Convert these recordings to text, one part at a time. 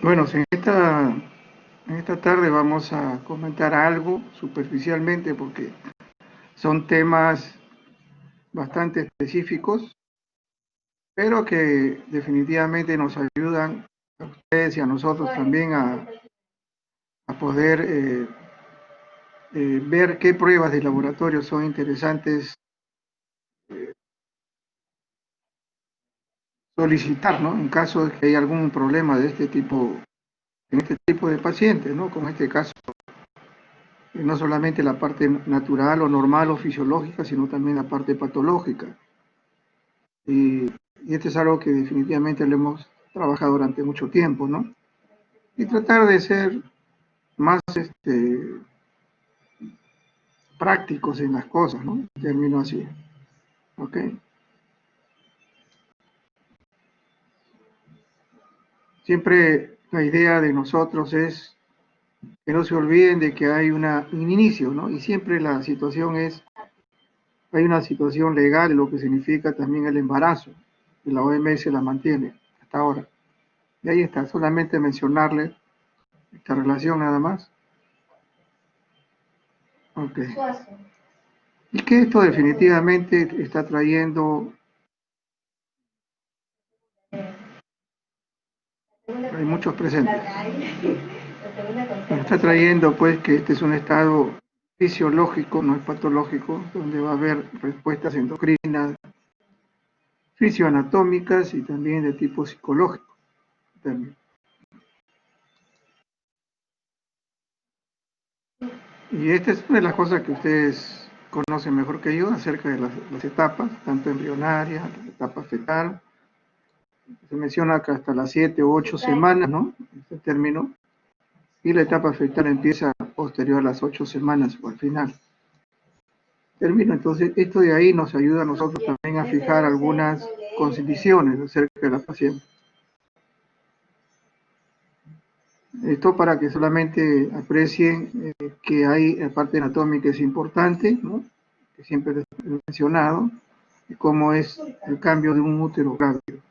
Bueno, en esta tarde vamos a comentar algo superficialmente porque son temas bastante específicos, pero que definitivamente nos ayudan a ustedes y a nosotros también a poder ver qué pruebas de laboratorio son interesantes solicitar, ¿no? En caso de que haya algún problema de este tipo, en este tipo de pacientes, ¿no? Como en este caso, no solamente la parte natural o normal o fisiológica, sino también la parte patológica. Y esto es algo que definitivamente lo hemos trabajado durante mucho tiempo, ¿no? Y tratar de ser más prácticos en las cosas, ¿no? Termino así, ¿ok? Siempre la idea de nosotros es que no se olviden de que hay un inicio, ¿no? Y siempre la situación es, hay una situación legal de lo que significa también el embarazo, y la OMS la mantiene hasta ahora. Y ahí está, solamente mencionarle esta relación nada más. Ok. Y que esto definitivamente está trayendo, hay muchos presentes, está trayendo pues que este es un estado fisiológico, no es patológico, donde va a haber respuestas endocrinas, fisioanatómicas y también de tipo psicológico. También. Y esta es una de las cosas que ustedes conocen mejor que yo acerca de las etapas, tanto embrionaria, la etapa fetal. Se menciona que hasta las 7 u 8 semanas, ¿no? Este término. Y la etapa fetal empieza posterior a las 8 semanas o al final. Termino, entonces esto de ahí nos ayuda a nosotros también a fijar algunas condiciones acerca de la paciente. Esto para que solamente aprecien que hay la parte anatómica es importante, ¿no? Que siempre les he mencionado, y cómo es el cambio de un útero grávido.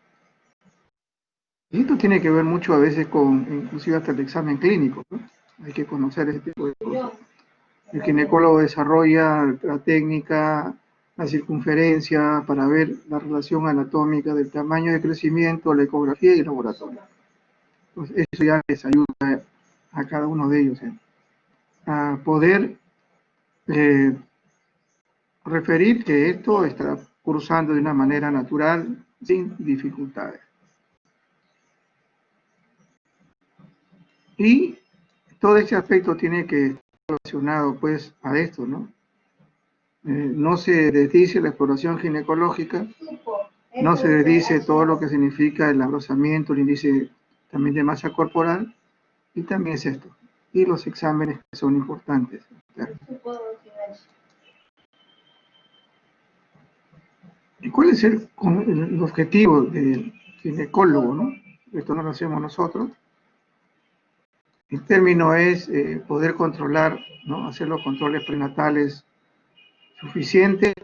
Y esto tiene que ver mucho a veces con, inclusive hasta el examen clínico, ¿no? Hay que conocer ese tipo de cosas. El ginecólogo desarrolla la técnica, la circunferencia para ver la relación anatómica del tamaño de crecimiento, la ecografía y el laboratorio. Entonces, eso ya les ayuda a cada uno de ellos a poder eh, referir que esto está cursando de una manera natural, sin dificultades. Y todo ese aspecto tiene que estar relacionado pues a esto, ¿no? No se desdice la exploración ginecológica, no se desdice todo lo que significa el agrosamiento, el índice también de masa corporal, y también es esto. Y los exámenes que son importantes. ¿Y cuál es el objetivo del ginecólogo, ¿no? Esto no lo hacemos nosotros. El término es poder controlar, ¿no? Hacer los controles prenatales suficientes,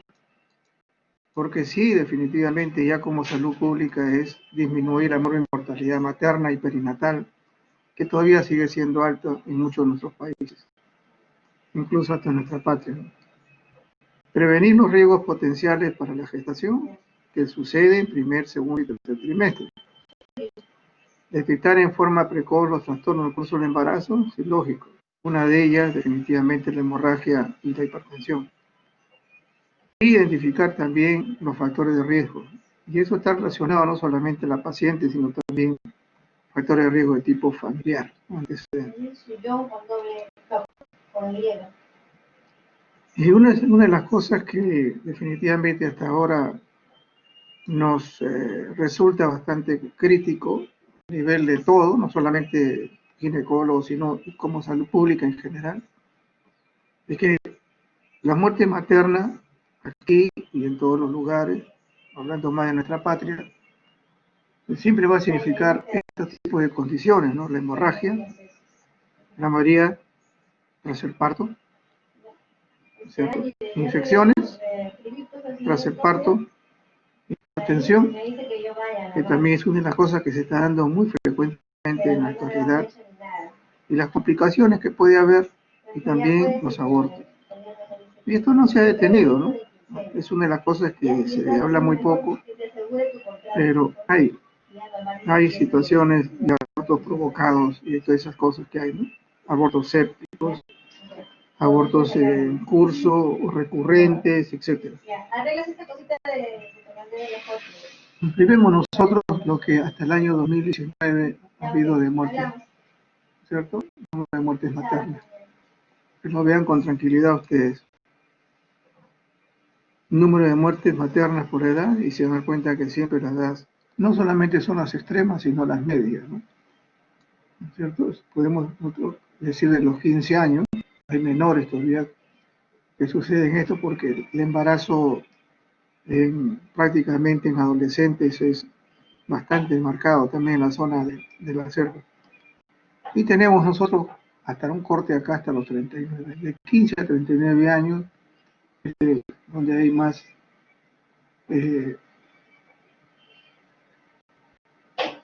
porque sí, definitivamente ya como salud pública es disminuir la mortalidad materna y perinatal, que todavía sigue siendo alto en muchos de nuestros países, incluso hasta en nuestra patria, ¿no? Prevenir los riesgos potenciales para la gestación, que sucede en primer, segundo y tercer trimestre. Detectar en forma precoz los trastornos del curso del embarazo, sí, lógico. Una de ellas, definitivamente, la hemorragia y la hipertensión. Identificar también los factores de riesgo. Y eso está relacionado no solamente a la paciente, sino también factores de riesgo de tipo familiar. Y una de las cosas que definitivamente hasta ahora nos resulta bastante crítico a nivel de todo, no solamente ginecólogos, sino como salud pública en general, es que la muerte materna aquí y en todos los lugares, hablando más de nuestra patria, siempre va a significar este tipo de condiciones, ¿no? La hemorragia, la mayoría tras el parto, ¿cierto? Infecciones tras el parto, hipertensión que también es una de las cosas que se está dando muy frecuentemente en la actualidad, y las complicaciones que puede haber, y también los abortos. Y esto no se ha detenido, ¿no? Es una de las cosas que se habla muy poco, pero hay situaciones de abortos provocados y de todas esas cosas que hay, ¿no? Abortos sépticos, abortos en curso o recurrentes, etcétera. Vivimos nosotros lo que hasta el año 2019 ha habido de muertes, ¿cierto? No de muertes maternas. Que lo vean con tranquilidad ustedes. Número de muertes maternas por edad, y se dan cuenta que siempre las edades no solamente son las extremas, sino las medias, ¿no? ¿Cierto? Podemos nosotros decir de los 15 años, hay menores todavía que suceden esto porque el embarazo prácticamente en adolescentes es bastante marcado también en la zona de la selva. Y tenemos nosotros hasta un corte acá hasta los 39, de 15 a 39 años, donde hay más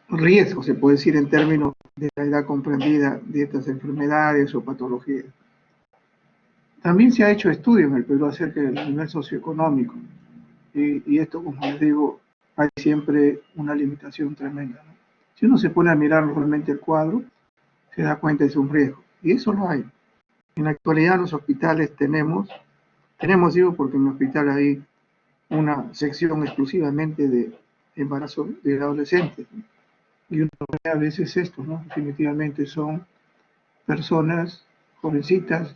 riesgo, se puede decir, en términos de la edad comprendida de estas enfermedades o patologías. También se ha hecho estudios en el Perú acerca del nivel socioeconómico, y esto, como les digo, hay siempre una limitación tremenda, ¿no? Si uno se pone a mirar realmente el cuadro, se da cuenta de un riesgo, y eso lo hay. En la actualidad en los hospitales tenemos, digo, porque en mi hospital hay una sección exclusivamente de embarazo de adolescentes, ¿no? Y uno ve a veces esto, ¿no? Definitivamente son personas jovencitas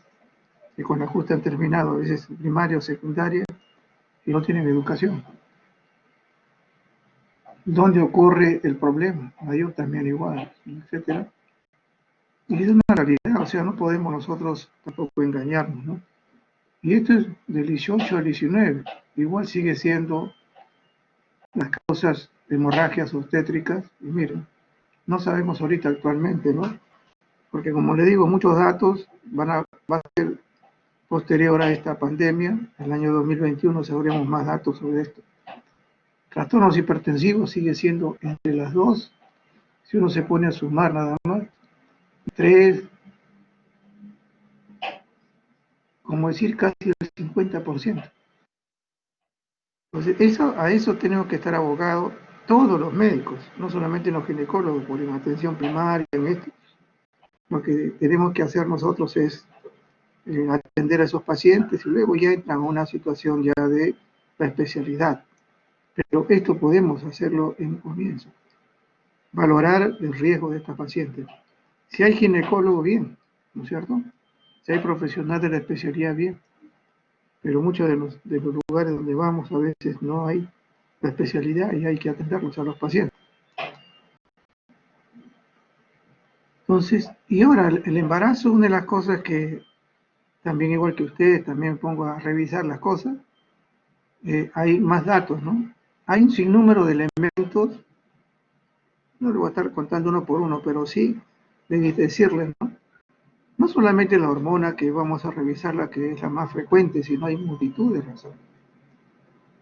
que con la justa han terminado a veces primaria o secundaria y no tienen educación. ¿Dónde ocurre el problema? Mayor también igual, etcétera. Y es una realidad, o sea, no podemos nosotros tampoco engañarnos, ¿no? Y esto es del 18 al 19, igual sigue siendo las causas de hemorragias obstétricas, y miren, no sabemos ahorita actualmente, ¿no? Porque como le digo, muchos datos va a ser posterior a esta pandemia. En el año 2021 sabremos más datos sobre esto. Trastornos hipertensivos sigue siendo entre las dos, si uno se pone a sumar nada más, 3, como decir casi el 50%. Entonces, a eso tenemos que estar abogados todos los médicos, no solamente los ginecólogos, por la atención primaria, en esto. Lo que tenemos que hacer nosotros es atender a esos pacientes y luego ya entran a una situación ya de la especialidad. Pero esto podemos hacerlo en un comienzo. Valorar el riesgo de estas pacientes. Si hay ginecólogo, bien, ¿no es cierto? Si hay profesional de la especialidad, bien. Pero muchos de los lugares donde vamos a veces no hay la especialidad y hay que atenderlos a los pacientes. Entonces, y ahora el embarazo, una de las cosas que también, igual que ustedes, también pongo a revisar las cosas, hay más datos, ¿no? Hay un sinnúmero de elementos, no lo voy a estar contando uno por uno, pero sí decirles, ¿no? No solamente la hormona que vamos a revisarla, que es la más frecuente, sino hay multitud de razones.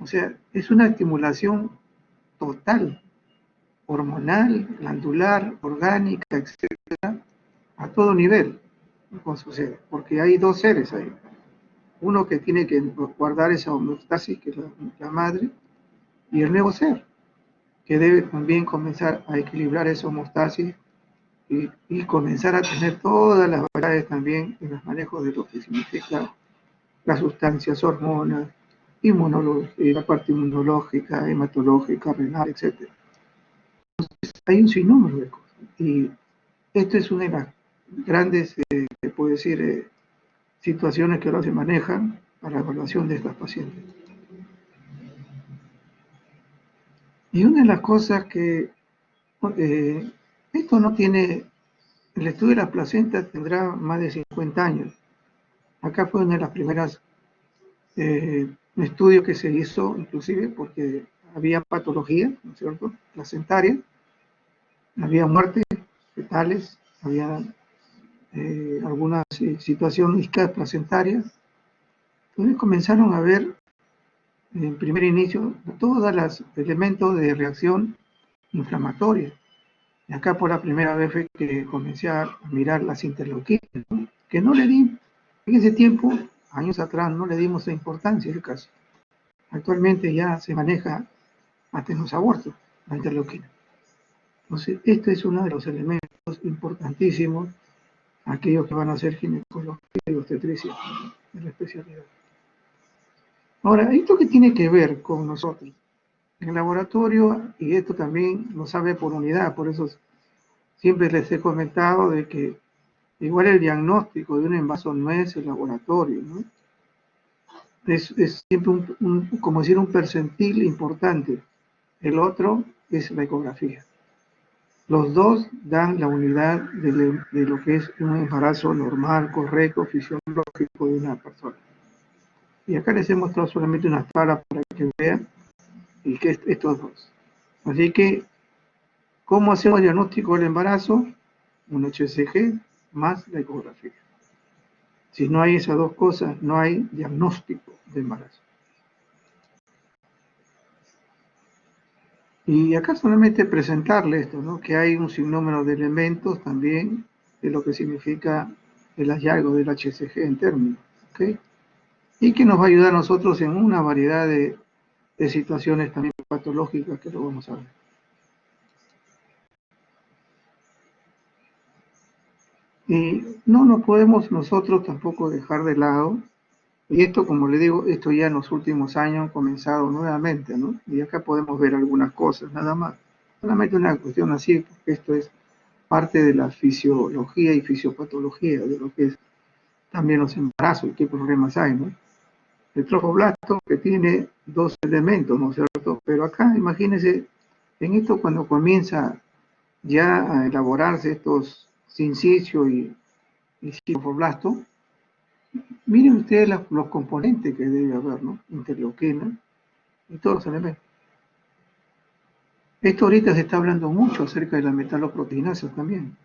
O sea, es una estimulación total, hormonal, glandular, orgánica, etcétera, a todo nivel, como sucede, porque hay dos seres ahí. Uno que tiene que guardar esa homeostasis, que es la madre, y el nuevo ser, que debe también comenzar a equilibrar esa homeostasis y comenzar a tener todas las variedades también en los manejos de lo que significa las sustancias, hormonas, la parte inmunológica, hematológica, renal, etc. Entonces, hay un sinnúmero de cosas. Y esto es una de las grandes, se puede decir, situaciones que ahora se manejan para la evaluación de estas pacientes. Y una de las cosas que esto no tiene, el estudio de las placentas tendrá más de 50 años. Acá fue una de las primeras estudios que se hizo, inclusive porque había patología, ¿no es cierto?, placentaria, había muertes fetales, había algunas situaciones placentarias. Entonces comenzaron a ver en primer inicio todos los elementos de reacción inflamatoria. Y acá por la primera vez fue que comencé a mirar las interleuquinas, ¿no? Que no le di, en ese tiempo, años atrás, no le dimos la importancia al caso. Actualmente ya se maneja hasta en los abortos, la interleuquina. Entonces, este es uno de los elementos importantísimos, aquellos que van a hacer ginecología y obstetricia en la especialidad. Ahora, ¿esto qué tiene que ver con nosotros? En el laboratorio, y esto también lo sabe por unidad, por eso siempre les he comentado de que igual el diagnóstico de un embarazo no es el laboratorio, ¿no? Es siempre como decir, un percentil importante. El otro es la ecografía. Los dos dan la unidad de lo que es un embarazo normal, correcto, fisiológico de una persona. Y acá les he mostrado solamente unas tablas para que vean y que estos dos. Así que, ¿cómo hacemos el diagnóstico del embarazo? Un HCG más la ecografía. Si no hay esas dos cosas, no hay diagnóstico de embarazo. Y acá solamente presentarle esto, ¿no? Que hay un sinnúmero de elementos también de lo que significa el hallazgo del HCG en términos, ¿ok? Y que nos va a ayudar a nosotros en una variedad de situaciones también patológicas que lo vamos a ver. Y no nos podemos nosotros tampoco dejar de lado, y esto, como le digo, esto ya en los últimos años ha comenzado nuevamente, ¿no? Y acá podemos ver algunas cosas, nada más. Solamente una cuestión así, porque esto es parte de la fisiología y fisiopatología de lo que es también los embarazos y qué problemas hay, ¿no? El trofoblasto que tiene dos elementos, ¿no es cierto? Pero acá, imagínense, en esto cuando comienza ya a elaborarse estos sincicio y trofoblasto, miren ustedes los componentes que debe haber, ¿no? Interleuquina y todos los elementos. Esto ahorita se está hablando mucho acerca de la metaloproteinasa también.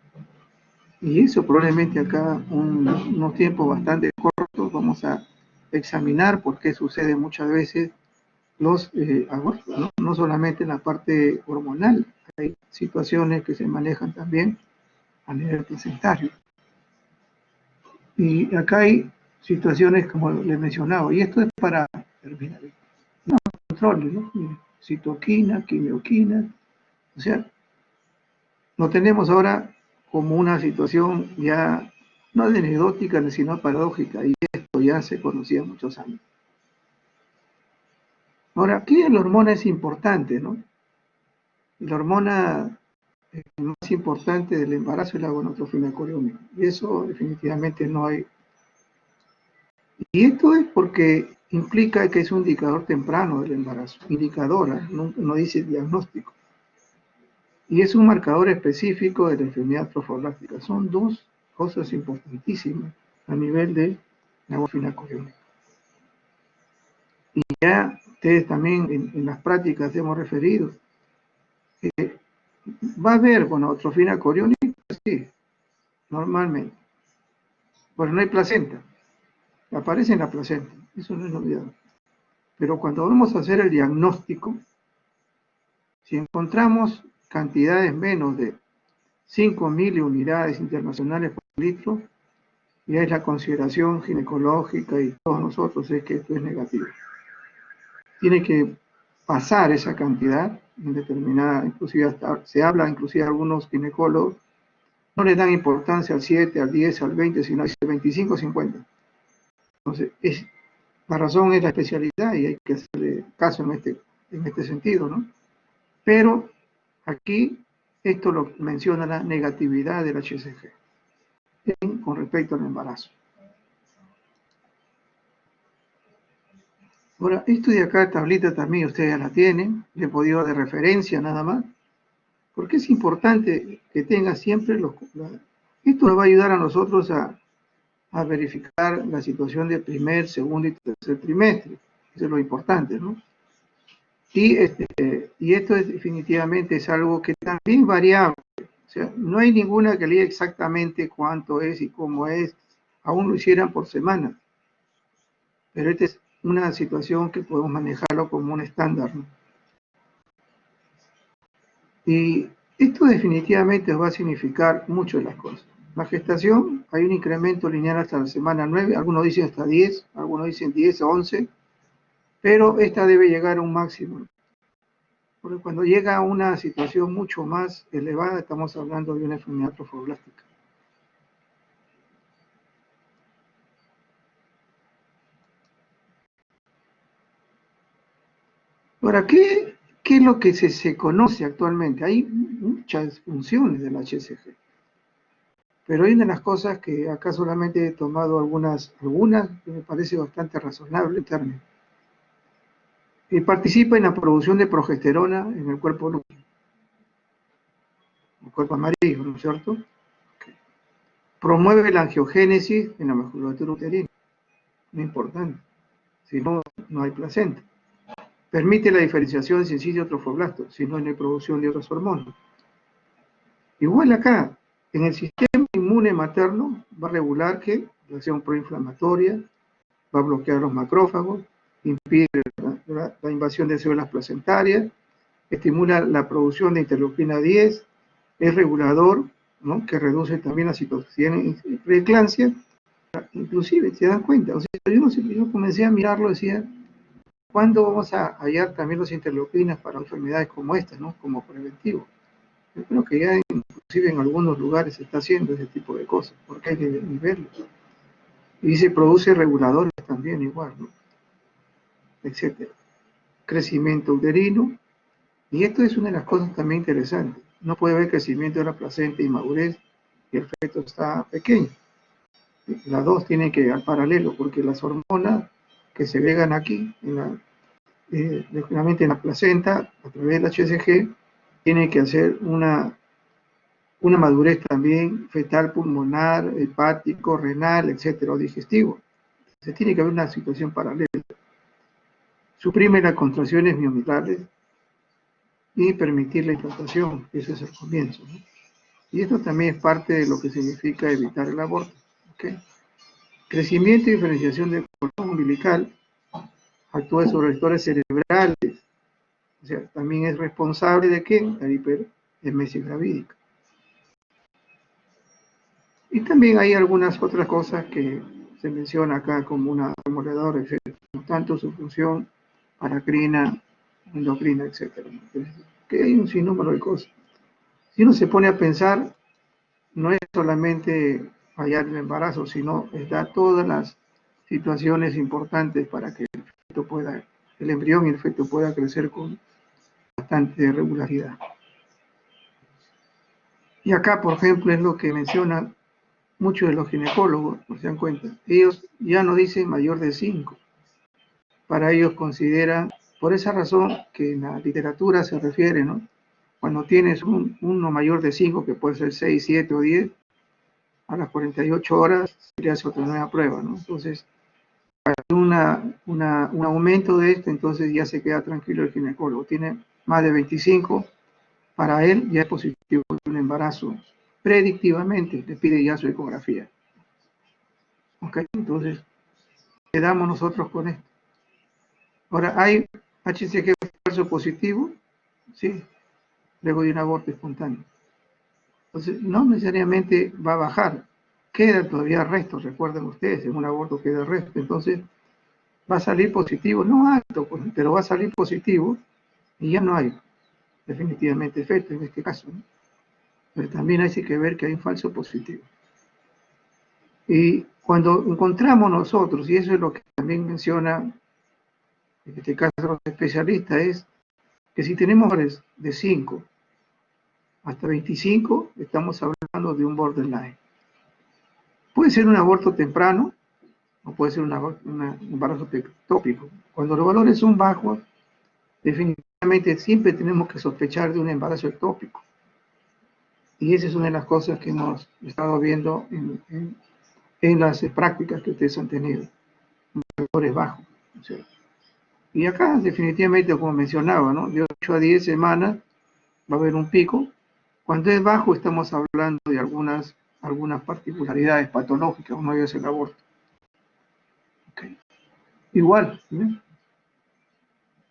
Y eso probablemente acá, unos tiempos bastante cortos, vamos a examinar por qué sucede muchas veces los abortos, ¿no? No solamente en la parte hormonal, hay situaciones que se manejan también a nivel placentario. Y acá hay situaciones como les mencionaba, y esto es para terminar, no, controles, ¿no? Citoquina, quimioquina, o sea, lo tenemos ahora como una situación ya no anecdótica, sino paradójica, y esto ya se conocía muchos años. Ahora, aquí la hormona es importante, ¿no? La hormona más importante del embarazo es la gonotrofina coriónica, y eso definitivamente no hay. Y esto es porque implica que es un indicador temprano del embarazo, indicadora, no dice diagnóstico. Y es un marcador específico de la enfermedad trofoblástica. Son dos cosas importantísimas a nivel de la gonotrofina coriónica. Y ya ustedes también en las prácticas hemos referido, va a haber gonotrofina coriónica, sí, normalmente, pero no hay placenta, aparece en la placenta, eso no es novedad. Pero cuando vamos a hacer el diagnóstico, si encontramos cantidades menos de 5 miliunidades internacionales por litro, ya es la consideración ginecológica y todos nosotros es que esto es negativo. Tiene que pasar esa cantidad indeterminada, inclusive hasta, se habla, inclusive algunos ginecólogos no le dan importancia al 7, al 10, al 20, sino al 25, 50. Entonces, la razón es la especialidad y hay que hacerle caso en este sentido, ¿no? Pero aquí esto lo menciona la negatividad del HCG con respecto al embarazo. Ahora, esto de acá, tablita también ustedes ya la tienen, le he podido dar de referencia nada más, porque es importante que tenga siempre esto nos va a ayudar a nosotros a verificar la situación de primer, segundo y tercer trimestre. Eso es lo importante, ¿no? Y esto definitivamente es algo que también es variable. O sea, no hay ninguna que le diga exactamente cuánto es y cómo es. Aún lo hicieran por semana. Pero esta es una situación que podemos manejarlo como un estándar, ¿no? Y esto definitivamente va a significar mucho de las cosas. La gestación, hay un incremento lineal hasta la semana 9, algunos dicen hasta 10, algunos dicen 10 o 11, pero esta debe llegar a un máximo. Porque cuando llega a una situación mucho más elevada, estamos hablando de una enfermedad trofoblástica. Ahora, ¿qué es lo que se conoce actualmente? Hay muchas funciones del HCG. Pero hay una de las cosas que acá solamente he tomado algunas que me parece bastante razonable el término. Participa en la producción de progesterona en el cuerpo lúteo, el cuerpo amarillo, ¿no es cierto? Okay. Promueve la angiogénesis en la musculatura uterina, muy importante, si no, no hay placenta. Permite la diferenciación de sincidio trofoblasto, si no hay producción de otras hormonas. Igual acá, en el sistema inmune materno va a regular que la acción proinflamatoria, va a bloquear los macrófagos, impide la invasión de células placentarias, estimula la producción de interleucina 10, es regulador, ¿no?, que reduce también la citocina de preeclampsia. Inclusive, se dan cuenta, o sea, yo comencé a mirarlo, decía, ¿cuándo vamos a hallar también las interleucinas para enfermedades como esta, ¿no?, como preventivo? Yo creo que ya inclusive en algunos lugares se está haciendo ese tipo de cosas, porque hay que verlo. Y se produce reguladores también igual, ¿no?, etcétera. Crecimiento uterino, y esto es una de las cosas también interesantes. No puede haber crecimiento de la placenta y madurez y el feto está pequeño. Las dos tienen que ir al paralelo, porque las hormonas que segregan aquí, lógicamente en la placenta, a través del HCG, tienen que hacer una madurez también fetal, pulmonar, hepático, renal, etcétera, o digestivo. Se tiene que haber una situación paralela. Suprime las contracciones miometrales y permitir la implantación, ese es el comienzo, ¿no? Y esto también es parte de lo que significa evitar el aborto. ¿Okay? Crecimiento y diferenciación del cordón umbilical, actúa sobre receptores cerebrales, o sea, también es responsable de ¿qué? La hiperemesis gravídica. Y también hay algunas otras cosas que se menciona acá como una demoledora, etc. Tanto su función paracrina, endocrina, etc. Que hay un sinnúmero de cosas. Si uno se pone a pensar, no es solamente hallar el embarazo, sino da todas las situaciones importantes para que el embrión y el feto pueda crecer con bastante regularidad. Y acá, por ejemplo, es lo que mencionan muchos de los ginecólogos, no se dan cuenta. Ellos ya no dicen mayor de 5. Para ellos consideran, por esa razón que en la literatura se refiere, ¿no?, cuando tienes uno mayor de 5, que puede ser 6, 7 o 10, a las 48 horas se le hace otra nueva prueba, ¿no? Entonces, para un aumento de esto, entonces ya se queda tranquilo el ginecólogo. Tiene más de 25, para él ya es positivo de un embarazo. Predictivamente le pide ya su ecografía. ¿Ok? Entonces, quedamos nosotros con esto. Ahora, ¿hay HCG falso positivo? Sí, luego de un aborto espontáneo. Entonces, no necesariamente va a bajar. Queda todavía resto, recuerden ustedes, en un aborto queda resto. Entonces, va a salir positivo, no alto, pero va a salir positivo y ya no hay definitivamente efecto en este caso, ¿no? Pero también hay que ver que hay un falso positivo. Y cuando encontramos nosotros, y eso es lo que también menciona en este caso los especialistas, es que si tenemos de 5 hasta 25, estamos hablando de un borderline. Puede ser un aborto temprano o puede ser un embarazo ectópico. Cuando los valores son bajos, definitivamente siempre tenemos que sospechar de un embarazo ectópico. Y esa es una de las cosas que hemos estado viendo en las prácticas que ustedes han tenido, valores bajos, ¿sí? Y acá definitivamente, como mencionaba, ¿no?, de 8 a 10 semanas va a haber un pico. Cuando es bajo estamos hablando de algunas particularidades patológicas, no es el aborto. Okay. Igual, ¿sí?,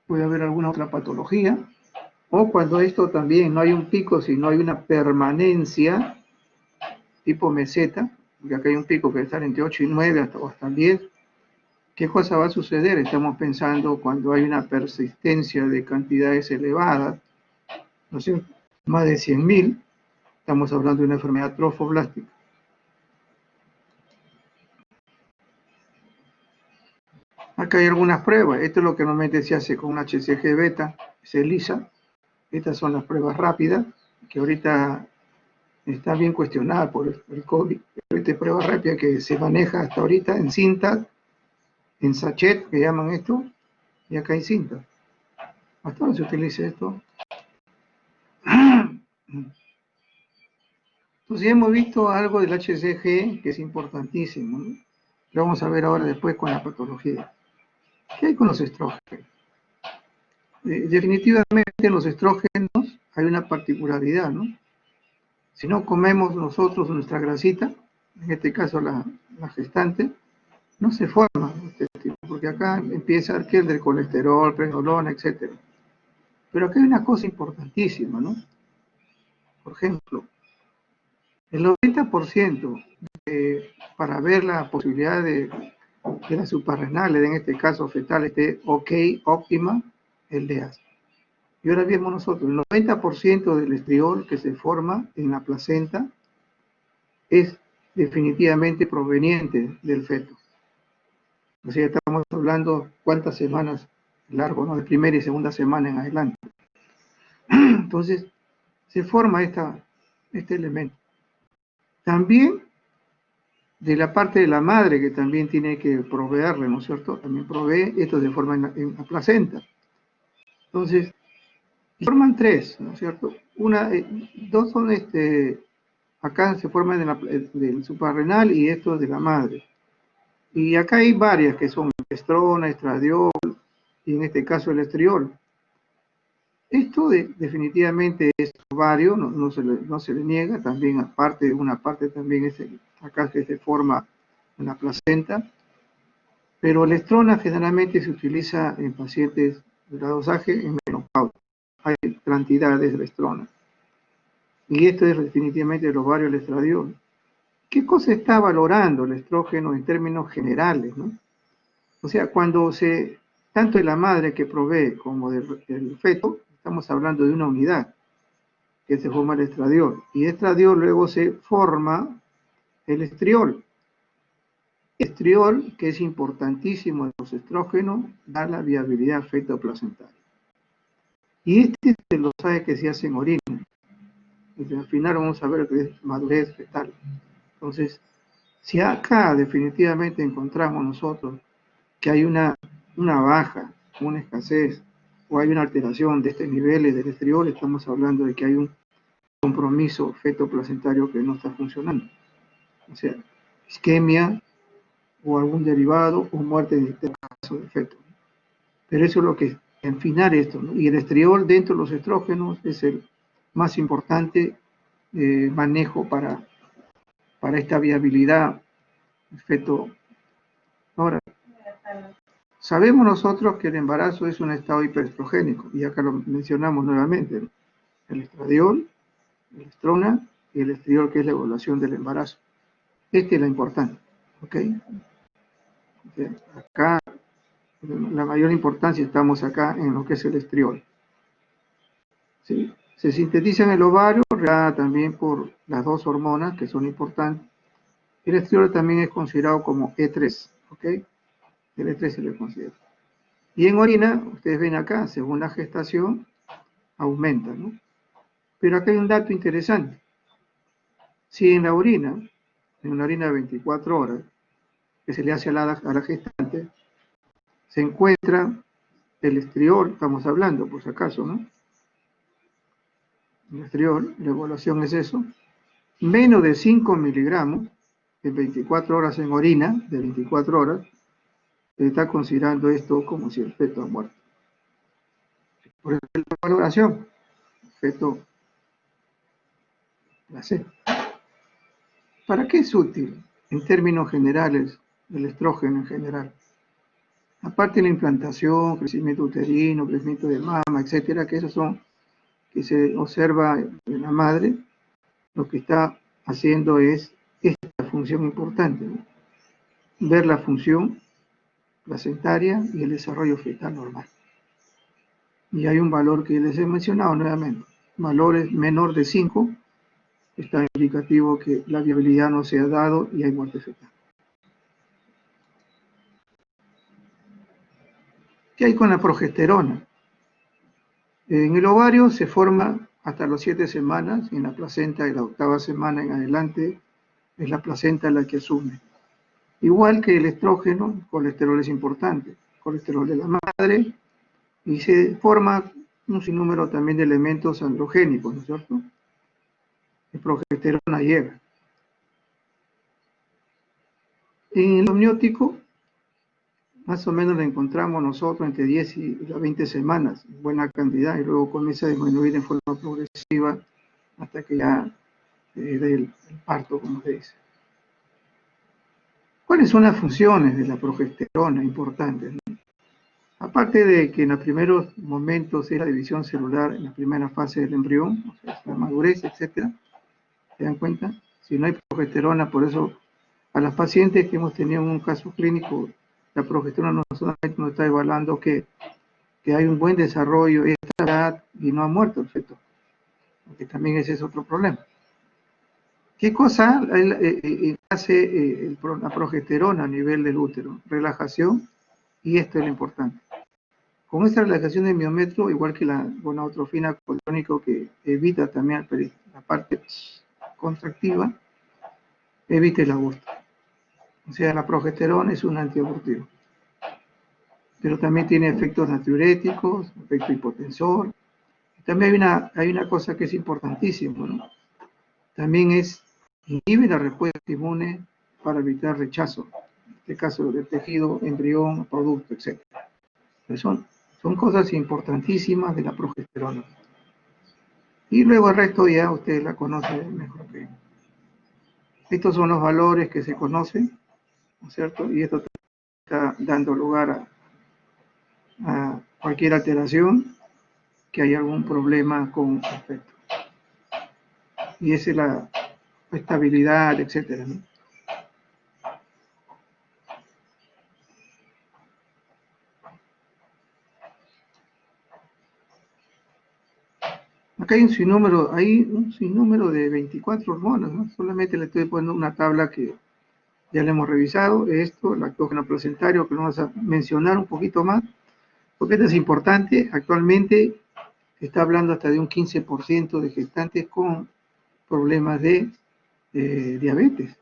puede haber alguna otra patología, O cuando esto también no hay un pico, sino hay una permanencia tipo meseta, porque acá hay un pico que está entre 8 y 9 hasta el 10. ¿Qué cosa va a suceder? Estamos pensando cuando hay una persistencia de cantidades elevadas, no sé, más de 100.000, estamos hablando de una enfermedad trofoblástica. Acá hay algunas pruebas. Esto es lo que normalmente se hace con un HCG beta, se ELISA. Estas son las pruebas rápidas, que ahorita está bien cuestionada por el COVID. Esta prueba rápida que se maneja hasta ahorita en cinta, en sachet, que llaman esto, y acá hay cinta. ¿Hasta dónde se utiliza esto? Entonces hemos visto algo del HCG que es importantísimo, ¿no? Lo vamos a ver ahora después con la patología. ¿Qué hay con los estrógenos? Definitivamente los estrógenos hay una particularidad, ¿no? Si no comemos nosotros nuestra grasita, en este caso la gestante, no se forma este tipo, porque acá empieza el del colesterol, prednisolona, etc. Pero aquí hay una cosa importantísima, ¿no? Por ejemplo, el 90% para ver la posibilidad de que las suprarrenales, en este caso fetal, esté ok, óptima, el DEAS. Y ahora vemos nosotros, el 90% del estriol que se forma en la placenta es definitivamente proveniente del feto. O sea, estamos hablando cuántas semanas largo, ¿no? De primera y segunda semana en adelante. Entonces, se forma este elemento. También de la parte de la madre, que también tiene que proveerle, ¿no es cierto? También provee, esto se forma en la placenta. Entonces, forman tres, ¿no es cierto? Dos son, acá se forman del suprarrenal y esto de la madre. Y acá hay varias que son estrona, estradiol y en este caso el estriol. Esto definitivamente es ovario, no se le niega, también aparte, una parte también es acá que se forma en la placenta, pero la estrona generalmente se utiliza en pacientes de la dosaje en menopausia. Hay cantidades de estrona. Y esto es definitivamente el ovario, el estradiol. ¿Qué cosa está valorando el estrógeno en términos generales, ¿no? O sea, tanto de la madre que provee como del feto, estamos hablando de una unidad que se forma el estradiol. Y estradiol luego se forma el estriol. Estriol, que es importantísimo en los estrógenos, da la viabilidad fetoplacentaria. Y este se lo sabe que se hace en orina. Y al final vamos a ver que es madurez fetal. Entonces, si acá definitivamente encontramos nosotros que hay una baja, una escasez, o hay una alteración de estos niveles del estriol, estamos hablando de que hay un compromiso fetoplacentario que no está funcionando. O sea, isquemia o algún derivado o muerte en este caso del feto. Pero eso es lo que, al final esto, ¿no? Y el estriol dentro de los estrógenos es el más importante manejo para esta viabilidad feto. Ahora, sabemos nosotros que el embarazo es un estado hiperestrogénico, y acá lo mencionamos nuevamente, ¿no? El estradiol, el estrona y el estriol, que es la evaluación del embarazo. Esta es la importante, ¿ok? Acá, la mayor importancia estamos acá en lo que es el estriol. ¿Sí? Se sintetiza en el ovario, también por las dos hormonas que son importantes. El estriol también es considerado como E3, ¿ok? El E3 se le considera. Y en orina, ustedes ven acá, según la gestación, aumenta, ¿no? Pero acá hay un dato interesante. Si en la orina de 24 horas, que se le hace a la gestante, se encuentra el estriol, estamos hablando por si acaso, ¿no? El estriol, la evaluación es eso, menos de 5 miligramos en 24 horas en orina, de 24 horas, se está considerando esto como si el feto ha muerto. Por eso la valoración, feto placebo. ¿Para qué es útil en términos generales el estrógeno en general? Aparte de la implantación, crecimiento uterino, crecimiento de mama, etcétera, que esos son que se observa en la madre, lo que está haciendo es esta función importante, ¿no? Ver la función placentaria y el desarrollo fetal normal. Y hay un valor que les he mencionado nuevamente, valores menor de 5, está indicativo que la viabilidad no se ha dado y hay muerte fetal. ¿Qué hay con la progesterona? En el ovario se forma hasta las 7 semanas, y en la placenta de la 8ª semana en adelante es la placenta la que asume. Igual que el estrógeno, el colesterol es importante, el colesterol de la madre, y se forma un sinnúmero también de elementos androgénicos, ¿no es cierto? La progesterona llega. En el amniótico, más o menos la encontramos nosotros entre 10 y 20 semanas, en buena cantidad, y luego comienza a disminuir en forma progresiva hasta que ya del parto, como se dice. ¿Cuáles son las funciones de la progesterona importantes, ¿no? Aparte de que en los primeros momentos es la división celular, en la primera fase del embrión, o sea, la madurez, etcétera, ¿se dan cuenta? Si no hay progesterona, por eso a las pacientes que hemos tenido un caso clínico, la progesterona no solamente nos está evaluando que hay un buen desarrollo a esta edad y no ha muerto el feto, porque también ese es otro problema. ¿Qué cosa hace la progesterona a nivel del útero? Relajación, y esto es lo importante. Con esta relajación del miometro, igual que la gonadotrofina colónico que evita también la parte contractiva, evita el aborto. O sea, la progesterona es un antiabortivo. Pero también tiene efectos natriuréticos, efecto hipotensor. También hay una cosa que es importantísima, ¿no? También inhibe la respuesta inmune para evitar rechazo, en este caso del tejido, embrión, producto, etc. Son cosas importantísimas de la progesterona. Y luego el resto ya ustedes la conocen mejor que yo. Estos son los valores que se conocen, ¿no es cierto? Y esto está dando lugar a cualquier alteración, que hay algún problema con respecto. Y esa es la estabilidad, etcétera, ¿no? Acá hay un sinnúmero de 24 hormonas, ¿no? Solamente le estoy poniendo una tabla que ya le hemos revisado, esto, el lactógeno placentario, que lo vamos a mencionar un poquito más, porque esto es importante. Actualmente se está hablando hasta de un 15% de gestantes con problemas de diabetes.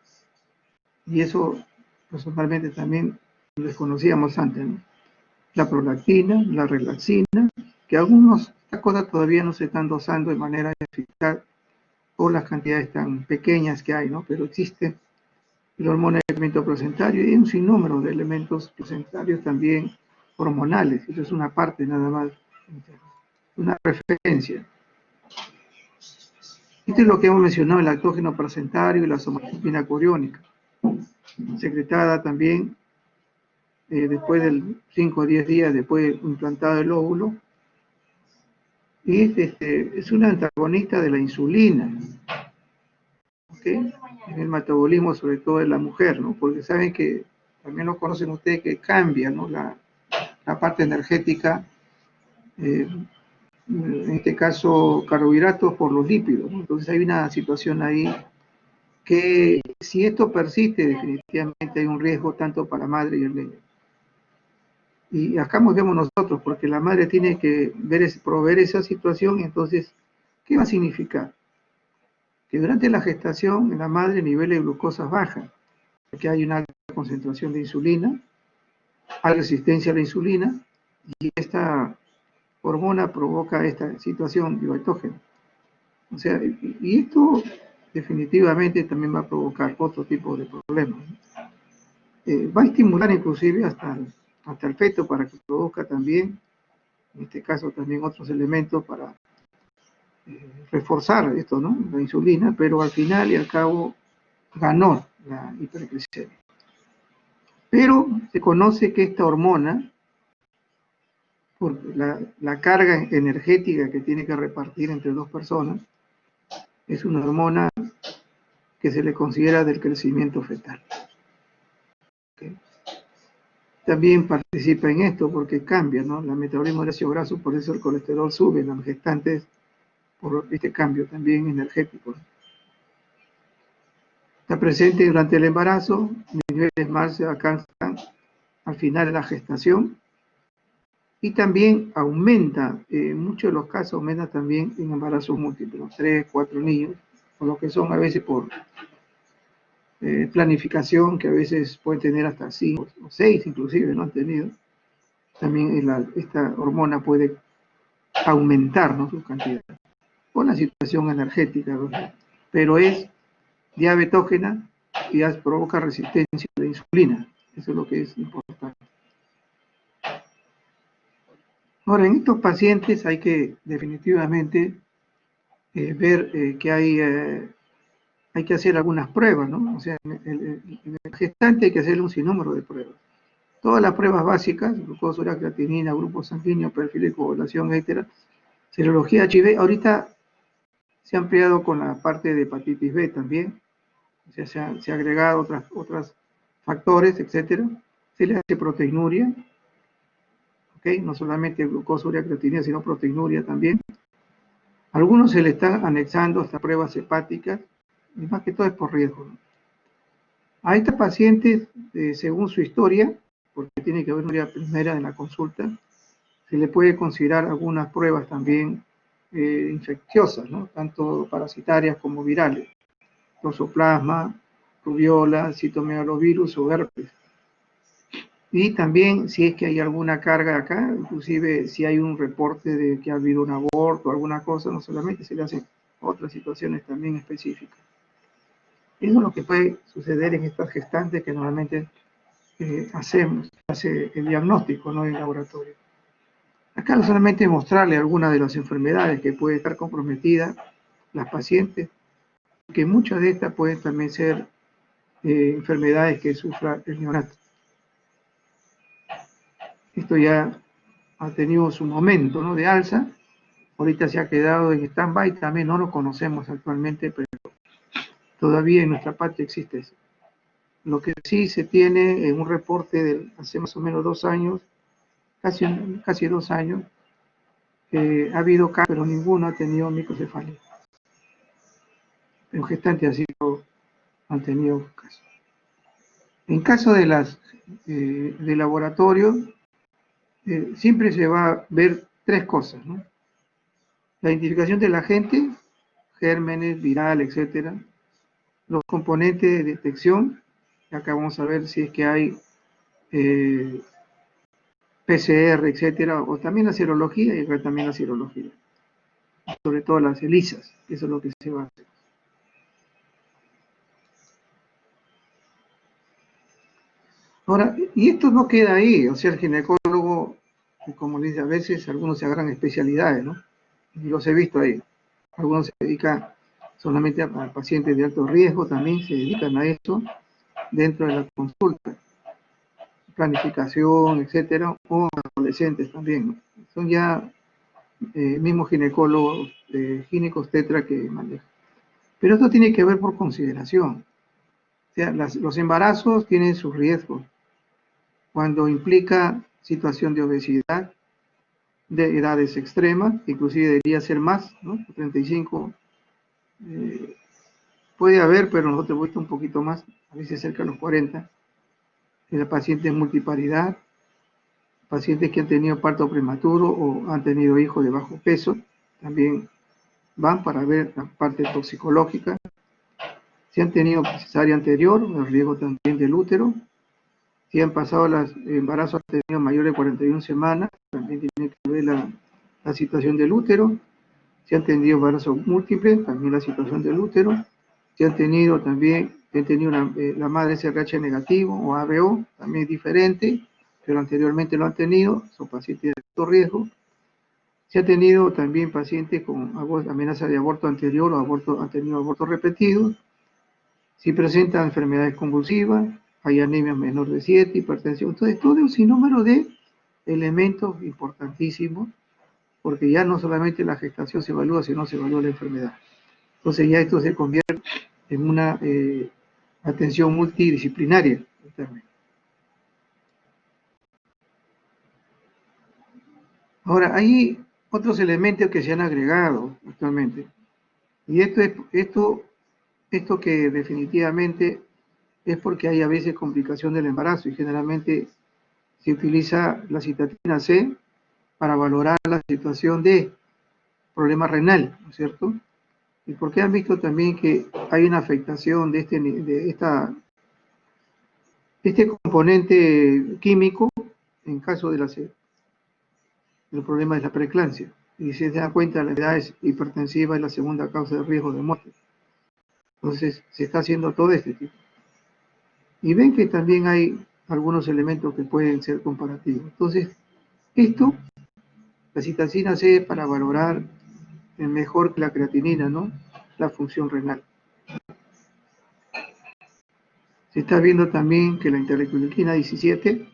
Y eso personalmente también lo desconocíamos antes, ¿no? La prolactina, la relaxina, que estas cosas todavía no se están dosando de manera eficaz por las cantidades tan pequeñas que hay, ¿no? Pero existe la hormona de crecimiento placentario y un sinnúmero de elementos placentarios también hormonales. Eso es una parte nada más, una referencia. Esto es lo que hemos mencionado, el lactógeno placentario y la somatosina coriónica, secretada también después del 5 o 10 días después de implantado el óvulo, y es un antagonista de la insulina, ¿okay? En el metabolismo, sobre todo de la mujer, ¿no? Porque saben que, también lo conocen ustedes, que cambia, ¿no? la parte energética, en este caso carbohidratos por los lípidos, ¿no? Entonces hay una situación ahí que, si esto persiste, definitivamente hay un riesgo tanto para la madre y el niño. Y acá nos vemos nosotros, porque la madre tiene que proveer esa situación. Y entonces, ¿qué va a significar? Que durante la gestación en la madre el nivel de glucosa baja, porque hay una alta concentración de insulina, hay resistencia a la insulina, y esta hormona provoca esta situación bioautógena. O sea, y esto definitivamente también va a provocar otro tipo de problemas. Va a estimular inclusive hasta el feto para que produzca también, en este caso también otros elementos para reforzar esto, ¿no? La insulina, pero al final y al cabo ganó la hiperglicemia. Pero se conoce que esta hormona por la carga energética que tiene que repartir entre dos personas. Es una hormona que se le considera del crecimiento fetal. ¿Okay? También participa en esto porque cambia, ¿no? El metabolismo del ácido graso, por eso el colesterol sube en las gestantes por este cambio también energético. Está presente durante el embarazo, los niveles más se alcanzan al final de la gestación y también aumenta, en muchos de los casos aumenta también en embarazos múltiples, 3, 4 niños, por lo que son a veces por planificación, que a veces pueden tener hasta 5 o 6 inclusive, no han tenido. También esta hormona puede aumentar, ¿no?, su cantidad por la situación energética, ¿no? Pero es diabetógena y provoca resistencia a la insulina. Eso es lo que es importante. Ahora, en estos pacientes hay que definitivamente ver que hay que hacer algunas pruebas, ¿no? O sea, en el gestante hay que hacerle un sinnúmero de pruebas. Todas las pruebas básicas, glucosa, urea, creatinina, grupo sanguíneo, perfil de coagulación, etcétera, serología HIV, ahorita se ha ampliado con la parte de hepatitis B también, o sea, se ha agregado otros factores, etcétera. Se le hace proteinuria, ¿okay? No solamente glucosa, urea, creatinina, sino proteinuria también. Algunos se le están anexando hasta pruebas hepáticas, y más que todo es por riesgo, ¿no? A estos pacientes, según su historia, porque tiene que haber una primera en la consulta, se le puede considerar algunas pruebas también infecciosas, ¿no? Tanto parasitarias como virales, toxoplasma, rubiola, citomegalovirus o herpes. Y también si es que hay alguna carga acá, inclusive si hay un reporte de que ha habido un aborto o alguna cosa, no solamente se le hacen otras situaciones también específicas. Eso es lo que puede suceder en estas gestantes que normalmente hace el diagnóstico, ¿no?, en laboratorio. Acá no solamente mostrarle algunas de las enfermedades que puede estar comprometida las pacientes, que muchas de estas pueden también ser enfermedades que sufra el neonato. Esto ya ha tenido su momento, ¿no?, de alza, ahorita se ha quedado en stand-by, también no lo conocemos actualmente, pero todavía en nuestra patria existe eso. Lo que sí se tiene en un reporte de hace más o menos 2 años, casi 2 años, ha habido casos, pero ninguno ha tenido microcefalia. Los gestantes así han tenido casos. En caso de las de laboratorio, siempre se va a ver 3 cosas, ¿no? La identificación del agente, gérmenes, viral, etcétera. Los componentes de detección, acá vamos a ver si es que hay PCR, etcétera, o también la serología, y acá también la serología. Sobre todo las ELISAs, eso es lo que se va a hacer. Ahora, y esto no queda ahí, o sea, el ginecólogo, como les dice, a veces algunos se agarran especialidades, ¿no? Y los he visto ahí. Algunos se dedican solamente a pacientes de alto riesgo, también se dedican a eso dentro de la consulta, planificación, etcétera, o adolescentes también, ¿no? Son ya mismos ginecólogos, ginecos tetra que manejan. Pero esto tiene que ver por consideración. O sea, los embarazos tienen sus riesgos. Cuando implica situación de obesidad, de edades extremas, inclusive debería ser más, ¿no? 35 puede haber, pero nosotros hemos visto un poquito más, a veces cerca de los 40. En pacientes multiparidad, pacientes que han tenido parto prematuro o han tenido hijos de bajo peso, también van para ver la parte toxicológica. Si han tenido cesárea anterior, el riesgo también del útero. Si han pasado los embarazos, han tenido mayor de 41 semanas, también tiene que ver la situación del útero. Si han tenido embarazos múltiples, también la situación del útero. Si han tenido también, la madre SRH negativo o ABO, también es diferente, pero anteriormente lo han tenido, son pacientes de alto riesgo. Si ha tenido también pacientes con amenaza de aborto anterior o han tenido abortos repetidos. Si presentan enfermedades convulsivas, hay anemia menor de 7, hipertensión. Entonces, todo es un sinnúmero de elementos importantísimos, porque ya no solamente la gestación se evalúa, sino se evalúa la enfermedad. Entonces ya esto se convierte en una atención multidisciplinaria. Ahora, hay otros elementos que se han agregado actualmente. Y esto que definitivamente es porque hay a veces complicación del embarazo y generalmente se utiliza la citatina C para valorar la situación de problema renal, ¿no es cierto? Y porque han visto también que hay una afectación de este componente químico en caso de el problema de la preeclampsia. Y si se da cuenta, la edad es hipertensiva es la segunda causa de riesgo de muerte. Entonces, se está haciendo todo este tipo. Y ven que también hay algunos elementos que pueden ser comparativos. Entonces, esto, la citacina C para valorar mejor que la creatinina, ¿no? La función renal. Se está viendo también que la interleuquina 17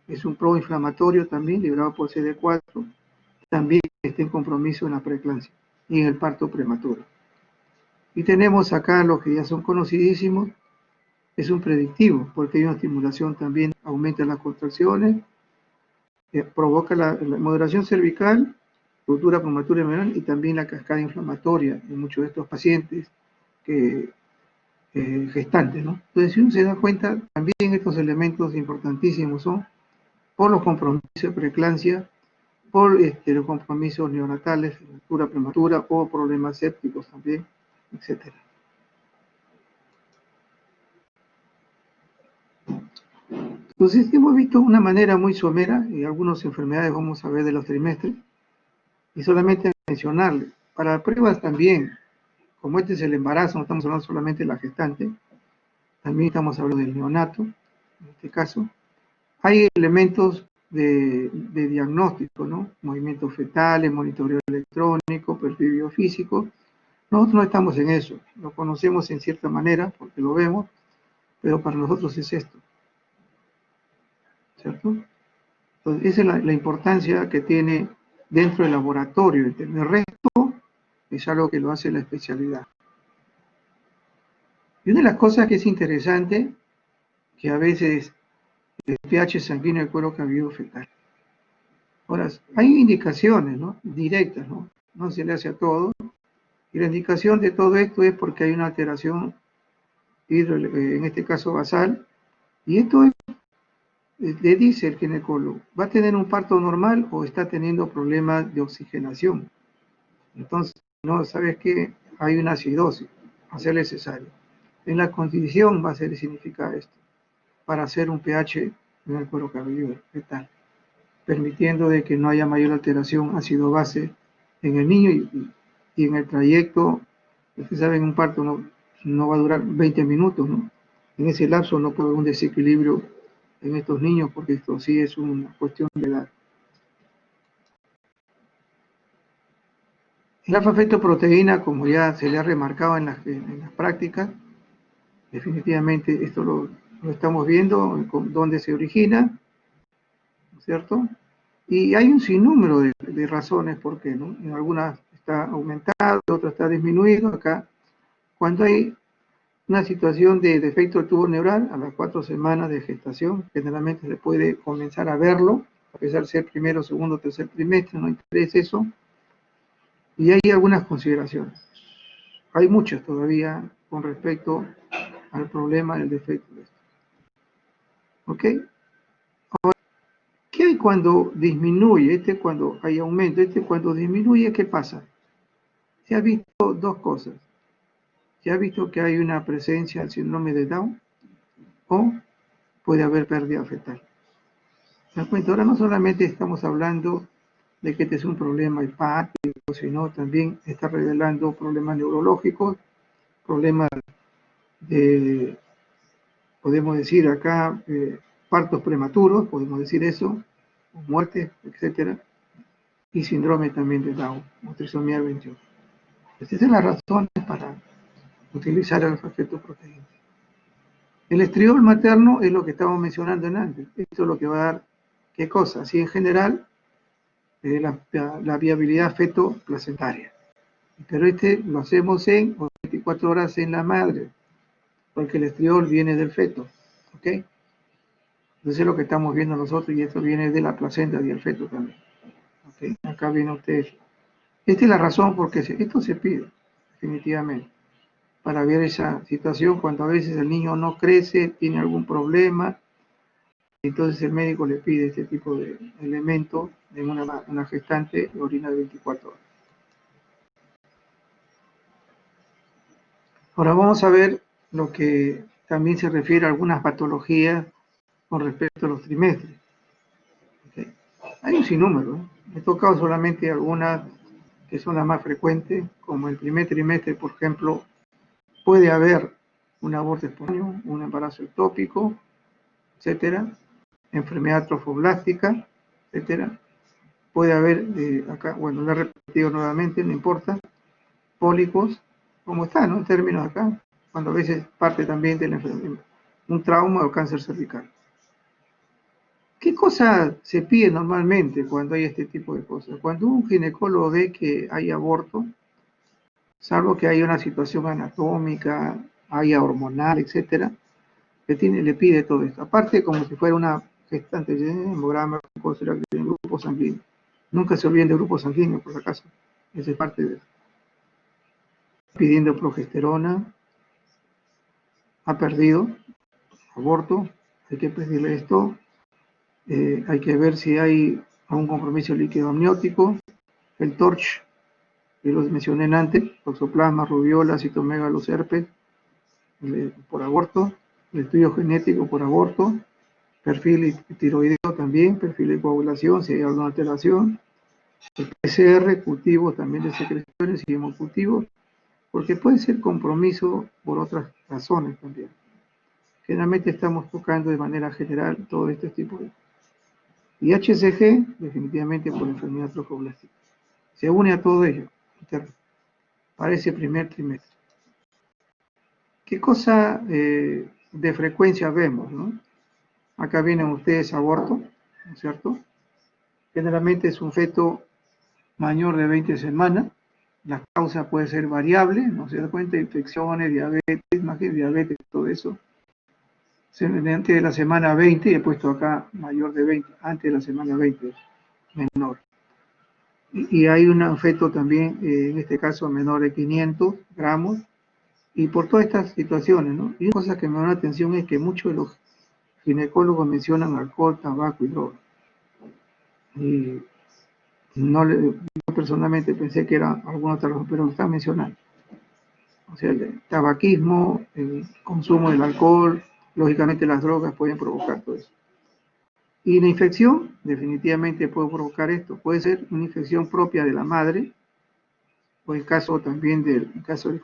es un proinflamatorio también, liberado por CD4, también está en compromiso en la preeclampsia y en el parto prematuro. Y tenemos acá los que ya son conocidísimos, es un predictivo, porque hay una estimulación también, aumenta las contracciones, provoca la moderación cervical, ruptura prematura menor y también la cascada inflamatoria en muchos de estos pacientes gestantes, ¿no? Entonces, si uno se da cuenta, también estos elementos importantísimos son por los compromisos de preeclampsia, por los compromisos neonatales, ruptura prematura o problemas sépticos también, etcétera. Entonces, hemos visto una manera muy somera, y algunas enfermedades vamos a ver de los trimestres, y solamente mencionarle. Para pruebas también, como este es el embarazo, no estamos hablando solamente de la gestante, también estamos hablando del neonato, en este caso. Hay elementos de diagnóstico, ¿no? Movimientos fetales, monitoreo electrónico, perfil biofísico. Nosotros no estamos en eso, lo conocemos en cierta manera porque lo vemos, pero para nosotros es esto, ¿cierto? Entonces, esa es la importancia que tiene dentro del laboratorio. El resto es algo que lo hace la especialidad. Y una de las cosas que es interesante, que a veces el pH sanguíneo del cuero cabelludo fetal. Ahora, hay indicaciones, ¿no? Directas, ¿no? No se le hace a todo. Y la indicación de todo esto es porque hay una alteración en este caso basal, y esto le dice el ginecólogo, ¿va a tener un parto normal o está teniendo problemas de oxigenación? Entonces, no, ¿sabes qué? Hay una acidosis, va a ser necesario. En la condición va a ser significar esto, para hacer un pH en el cuero cabelludo fetal, permitiendo de que no haya mayor alteración ácido-base en el niño y en el trayecto. Ustedes saben, un parto no va a durar 20 minutos, ¿no? En ese lapso no puede haber un desequilibrio en estos niños porque esto sí es una cuestión de edad. El alfa-fetoproteína, como ya se le ha remarcado en las prácticas, definitivamente esto lo estamos viendo, dónde se origina, ¿no es cierto? Y hay un sinnúmero de razones por qué, ¿no? En algunas está aumentado, en otras está disminuido. Acá, cuando hay una situación de defecto del tubo neural, a las 4 semanas de gestación, generalmente se puede comenzar a verlo, a pesar de ser primero, segundo, tercer trimestre, no interesa eso. Y hay algunas consideraciones. Hay muchas todavía con respecto al problema del defecto de esto. ¿Ok? Ahora, ¿qué hay cuando disminuye? Cuando hay aumento, cuando disminuye, ¿qué pasa? Se ha visto dos cosas. Se ha visto que hay una presencia del síndrome de Down o puede haber pérdida fetal. ¿Se dan cuenta? Ahora no solamente estamos hablando de que este es un problema hepático, sino también está revelando problemas neurológicos, problemas de, podemos decir acá, partos prematuros, podemos decir eso, muertes, etcétera, y síndrome también de Down, o trisomía 21. Estas son las razones para utilizar el alfa-fetoproteína. El estriol materno es lo que estábamos mencionando antes. Esto es lo que va a dar ¿Qué cosa? Así en general, la viabilidad feto-placentaria. Pero lo hacemos en 24 horas en la madre, porque el estriol viene del feto, ¿ok? Entonces es lo que estamos viendo nosotros y esto viene de la placenta y el feto también. ¿Okay? Acá viene ustedes. Esta es la razón por qué esto se pide, definitivamente, para ver esa situación cuando a veces el niño no crece, tiene algún problema, entonces el médico le pide este tipo de elemento en una gestante de orina de 24 horas. Ahora vamos a ver lo que también se refiere a algunas patologías con respecto a los trimestres. ¿Okay? Hay un sinnúmero, ¿eh? He tocado solamente algunas que son las más frecuentes, como el primer trimestre, por ejemplo, puede haber un aborto espontáneo, un embarazo ectópico, etcétera, enfermedad trofoblástica, etcétera. Puede haber, acá, bueno, lo he repetido nuevamente, no importa, pólipos, como está, ¿no? En términos acá, cuando a veces parte también de la enfermedad, un trauma o cáncer cervical. ¿Qué cosa se pide normalmente cuando hay este tipo de cosas? Cuando un ginecólogo ve que hay aborto, salvo que haya una situación anatómica, haya hormonal, etcétera, le pide todo esto. Aparte, como si fuera una gestante, hemograma, grupo sanguíneo. Nunca se olviden de grupo sanguíneo, por si acaso. Esa es parte de eso. Pidiendo progesterona, ha perdido, aborto, hay que pedirle esto. Hay que ver si hay algún compromiso líquido amniótico, el TORCH, que los mencioné antes, toxoplasma, rubiola, citomegalosis, herpes, por aborto, el estudio genético por aborto, perfil tiroideo también, perfil de coagulación, si hay alguna alteración, el PCR, cultivo también de secreciones y hemocultivos, porque puede ser compromiso por otras razones también. Generalmente estamos tocando de manera general todo este tipo de... Y HCG, definitivamente por enfermedad trofoblástica. Se une a todo ello, para ese primer trimestre. ¿Qué cosa de frecuencia vemos, no? Acá vienen ustedes aborto, ¿no es cierto? Generalmente es un feto mayor de 20 semanas. La causa puede ser variable, no se da cuenta, infecciones, diabetes, más que diabetes, todo eso. Antes de la semana 20, he puesto acá mayor de 20, antes de la semana 20, menor. Y hay un feto también, en este caso menor de 500 gramos, y por todas estas situaciones, ¿no? Y una cosa que me da la atención es que muchos de los ginecólogos mencionan alcohol, tabaco y droga. Y yo personalmente pensé que era alguna otra cosa, pero lo están mencionando. O sea, el tabaquismo, el consumo del alcohol, lógicamente las drogas pueden provocar todo eso. Y la infección definitivamente puede provocar esto. Puede ser una infección propia de la madre, o el caso también del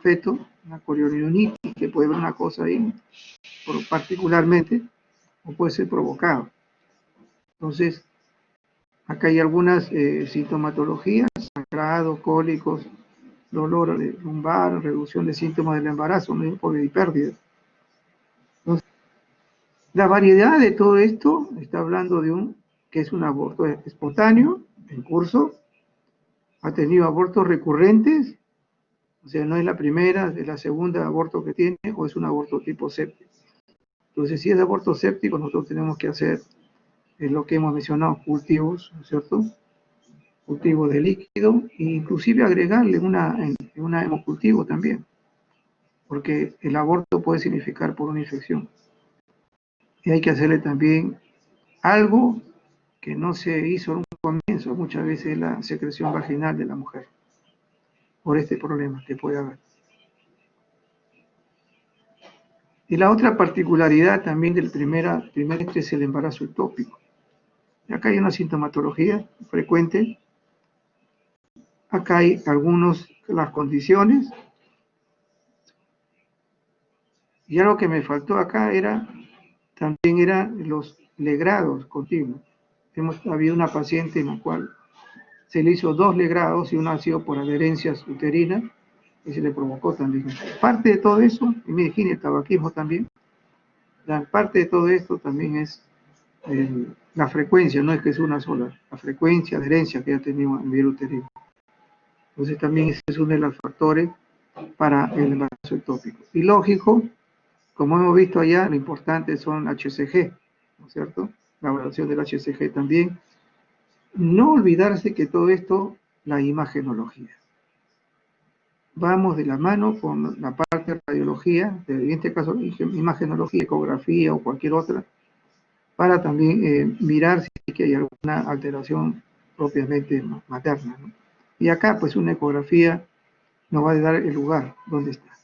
feto, una corionionitis, que puede haber una cosa ahí particularmente, o puede ser provocado. Entonces, acá hay algunas sintomatologías, sangrado, cólicos, dolor lumbar, reducción de síntomas del embarazo, no por pérdida. Entonces, la variedad de todo esto está hablando de que es un aborto espontáneo, en curso, ha tenido abortos recurrentes, o sea, no es la primera, es la segunda aborto que tiene, o es un aborto tipo séptico. Entonces, si es aborto séptico, nosotros tenemos que hacer lo que hemos mencionado, cultivos, ¿no es cierto? Cultivo de líquido, e inclusive agregarle una hemocultivo también, porque el aborto puede significar por una infección. Y hay que hacerle también algo que no se hizo en un comienzo, muchas veces la secreción vaginal de la mujer, por este problema que puede haber. Y la otra particularidad también del trimestre es el embarazo ectópico. Y acá hay una sintomatología frecuente. Acá hay las condiciones. Y algo que me faltó acá también eran los legrados continuos. Había una paciente en la cual se le hizo 2 legrados y uno ha sido por adherencias uterinas y se le provocó también. Parte de todo eso, y me el tabaquismo también, parte de todo esto también es la frecuencia, no es que es una sola, la frecuencia, adherencia que ha tenido en el uterino. Entonces también ese es uno de los factores para el embarazo ectópico. Y lógico, como hemos visto allá, lo importante son HCG, ¿no es cierto? La evaluación del HCG también. No olvidarse que todo esto, la imagenología. Vamos de la mano con la parte de radiología, en este caso imagenología, ecografía o cualquier otra, para también mirar si es que hay alguna alteración propiamente materna, ¿no? Y acá, pues, una ecografía nos va a dar el lugar donde está.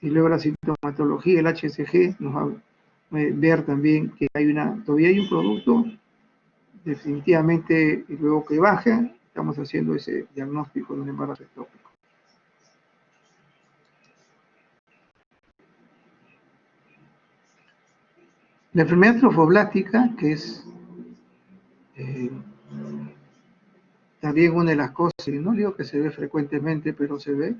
Y luego la sintomatología, el HCG, nos va a ver también que todavía hay un producto, definitivamente, y luego que baja, estamos haciendo ese diagnóstico de un embarazo ectópico. La enfermedad trofoblástica, que es también una de las cosas, no digo que se ve frecuentemente, pero se ve.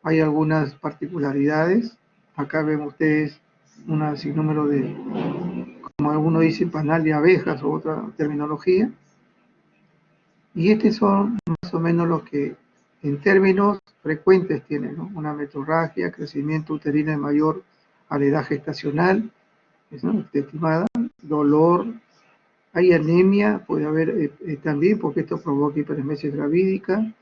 Hay algunas particularidades. Acá ven ustedes un sinnúmero de, como algunos dicen, panal de abejas o otra terminología. Y estos son más o menos los que en términos frecuentes tienen, ¿no? Una metrorragia, crecimiento uterino mayor a la edad gestacional, ¿no? Estimada, dolor, hay anemia, puede haber también, porque esto provoca hiperemesis gravídica,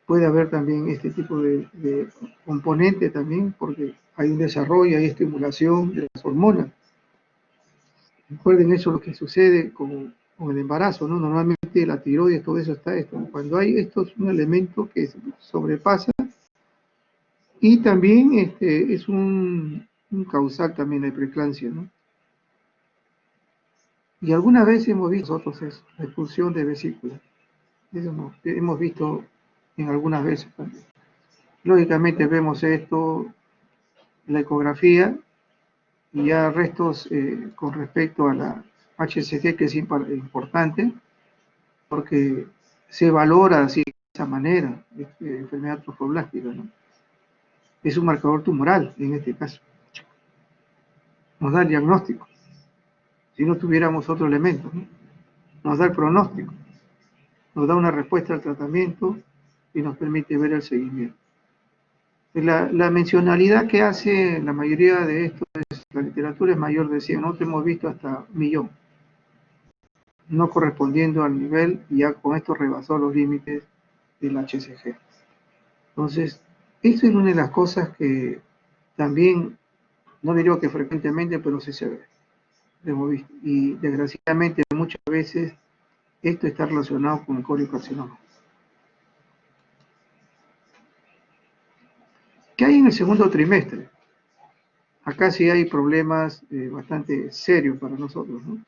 puede haber también este tipo de componente también, porque hay un desarrollo, hay estimulación de las hormonas. Recuerden eso lo que sucede con el embarazo, ¿no? Normalmente la tiroides, todo eso está esto. Cuando hay esto es un elemento que sobrepasa y también es un causal también la preeclampsia, ¿no? Y algunas veces hemos visto nosotros eso, la expulsión de vesículas. Eso hemos visto en algunas veces también. Lógicamente vemos esto, la ecografía, y ya restos con respecto a la HCG, que es importante, porque se valora así de esa manera, enfermedad trofoblástica, ¿no? Es un marcador tumoral en este caso. Nos da el diagnóstico. Si no tuviéramos otro elemento, ¿no? Nos da el pronóstico, nos da una respuesta al tratamiento y nos permite ver el seguimiento. La mencionalidad que hace la mayoría de esto, la literatura es mayor de 100, nosotros hemos visto hasta 1.000.000, no correspondiendo al nivel, y ya con esto rebasó los límites del HCG. Entonces, esto es una de las cosas que también, no diría que frecuentemente, pero sí se ve, lo hemos visto. Y desgraciadamente muchas veces esto está relacionado con el coriocarcinoma. ¿Qué hay en el segundo trimestre? Acá sí hay problemas bastante serios para nosotros, ¿no?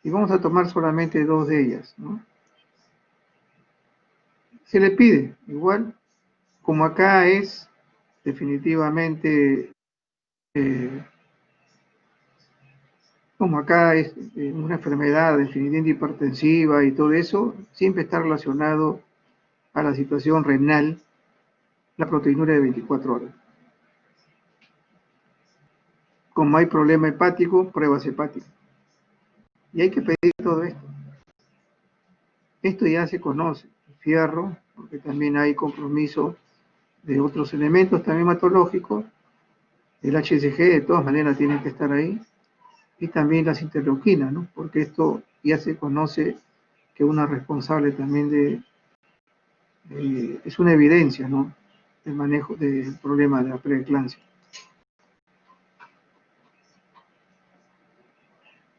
Y vamos a tomar solamente dos de ellas, ¿no? Se le pide, igual, como acá es definitivamente, como acá es una enfermedad definitivamente hipertensiva y todo eso, siempre está relacionado a la situación renal, la proteinúria de 24 horas. Como hay problema hepático, pruebas hepáticas. Y hay que pedir todo esto. Esto ya se conoce, el fierro, porque también hay compromiso de otros elementos también hematológicos, el HCG de todas maneras tiene que estar ahí, y también las interleuquinas, ¿no? Porque esto ya se conoce que una responsable también es una evidencia, ¿no? El manejo del problema de la preeclampsia.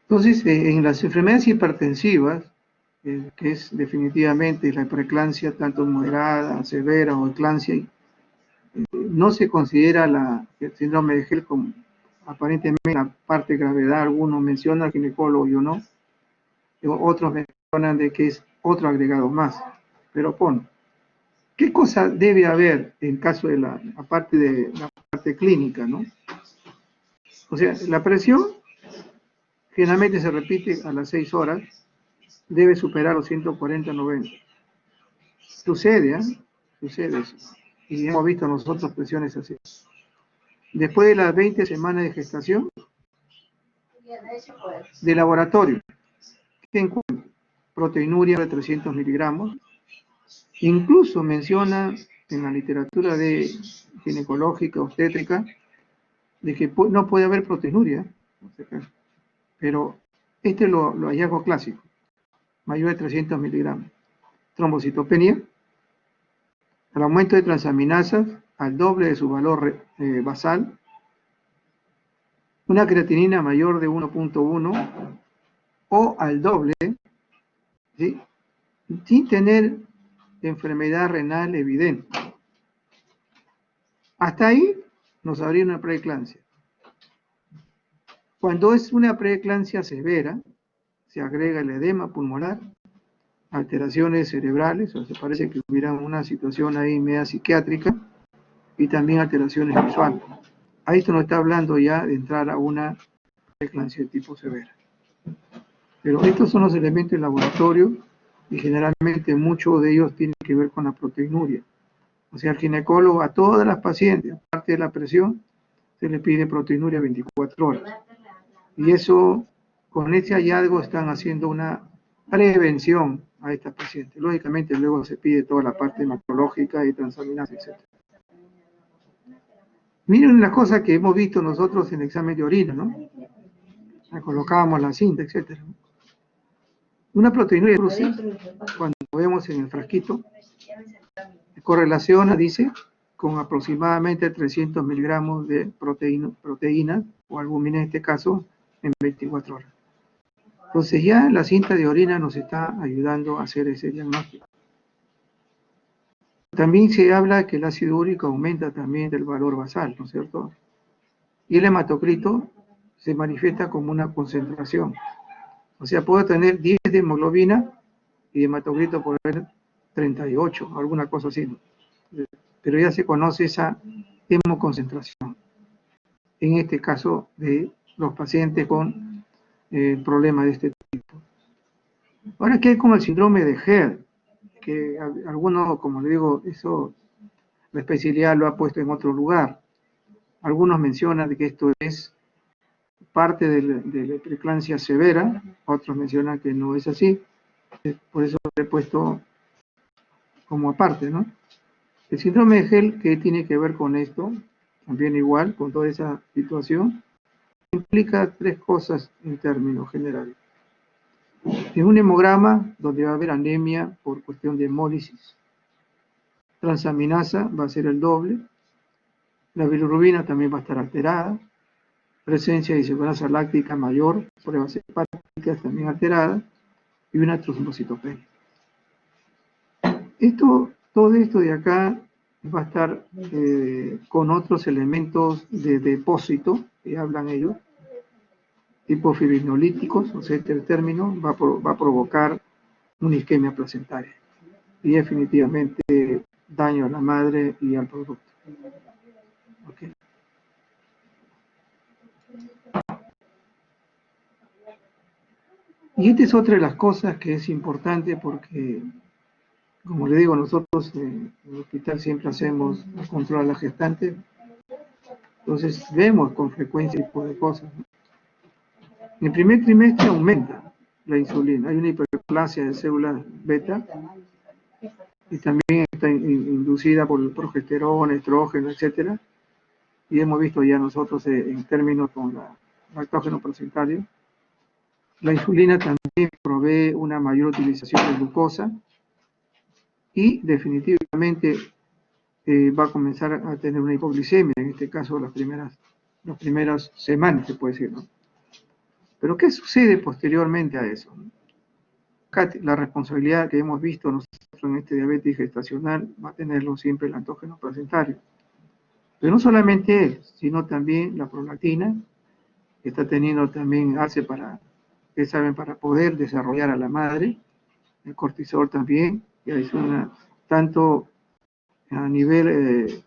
Entonces, en las enfermedades hipertensivas, que es definitivamente la preeclampsia tanto moderada, severa o eclampsia, no se considera el síndrome de Hell como aparentemente la parte de gravedad. Algunos mencionan al ginecólogo, yo no. Otros mencionan de que es otro agregado más. Pero ¿qué cosa debe haber en caso de aparte de la parte clínica, ¿no? O sea, la presión generalmente se repite a las 6 horas, debe superar los 140-90. Sucede, ¿eh? Sucede eso. Y hemos visto nosotros presiones así. Después de las 20 semanas de gestación, de laboratorio, ¿qué encuentra? Proteinuria de 300 miligramos. Incluso menciona en la literatura de ginecológica, obstétrica, de que no puede haber proteinuria, pero este es lo hallazgo clásico, mayor de 300 miligramos. Trombocitopenia, el aumento de transaminasas al doble de su valor basal, una creatinina mayor de 1.1 o al doble, ¿sí?, sin tener enfermedad renal evidente. Hasta ahí nos habría una preeclampsia. Cuando es una preeclampsia severa, se agrega el edema pulmonar, alteraciones cerebrales, o sea, parece que hubiera una situación ahí media psiquiátrica, y también alteraciones visuales. Ahí esto nos está hablando ya de entrar a una preeclampsia de tipo severa. Pero estos son los elementos del laboratorio, y generalmente muchos de ellos tienen que ver con la proteinuria. O sea, el ginecólogo a todas las pacientes, aparte de la presión, se le pide proteinuria 24 horas. Y eso, con ese hallazgo, están haciendo una prevención a estas pacientes. Lógicamente, luego se pide toda la parte hematológica y transaminasa, etc. Miren las cosas que hemos visto nosotros en el examen de orina, ¿no? Colocábamos la cinta, etc. Una proteinuria cuando vemos en el frasquito, correlaciona, dice, con aproximadamente 300 miligramos de proteína o albúmina en este caso, en 24 horas. Entonces ya la cinta de orina nos está ayudando a hacer ese diagnóstico. También se habla que el ácido úrico aumenta también del valor basal, ¿no es cierto? Y el hematocrito se manifiesta como una concentración. O sea, puedo tener 10 de hemoglobina y hematocrito por 38, alguna cosa así, ¿no? Pero ya se conoce esa hemoconcentración. En este caso de los pacientes con problemas de este tipo. Ahora, ¿qué hay con el síndrome de Herd? Que algunos, como le digo, eso la especialidad lo ha puesto en otro lugar. Algunos mencionan que esto es parte de la preeclampsia severa, otros mencionan que no es así. Por eso lo he puesto como aparte, ¿no? El síndrome de Held, ¿qué tiene que ver con esto? También igual, con toda esa situación, implica tres cosas en términos generales. En un hemograma, donde va a haber anemia por cuestión de hemólisis, transaminasa va a ser el doble, la bilirrubina también va a estar alterada, presencia de isomerasa láctica mayor, pruebas hepáticas también alteradas, y una trombocitopenia. Todo esto de acá va a estar con otros elementos de depósito, que hablan ellos, tipo fibrinolíticos, o sea, este término va a provocar una isquemia placentaria y definitivamente daño a la madre y al producto. Okay. Y esta es otra de las cosas que es importante porque, como le digo, nosotros en el hospital siempre hacemos control a la gestante, entonces vemos con frecuencia este tipo de cosas, ¿no? En el primer trimestre aumenta la insulina, hay una hiperplasia de células beta y también está inducida por el progesterona, estrógeno, etcétera, y hemos visto ya nosotros en términos con la lactógeno placentario. La insulina también provee una mayor utilización de glucosa y definitivamente va a comenzar a tener una hipoglicemia, en este caso las primeras semanas, se puede decir, ¿no? Pero ¿qué sucede posteriormente a eso? La responsabilidad que hemos visto nosotros en este diabetes gestacional va a tenerlo siempre el antógeno placentario. Pero no solamente él, sino también la prolactina, que está teniendo también, para poder desarrollar a la madre, el cortisol también, y hay tanto a nivel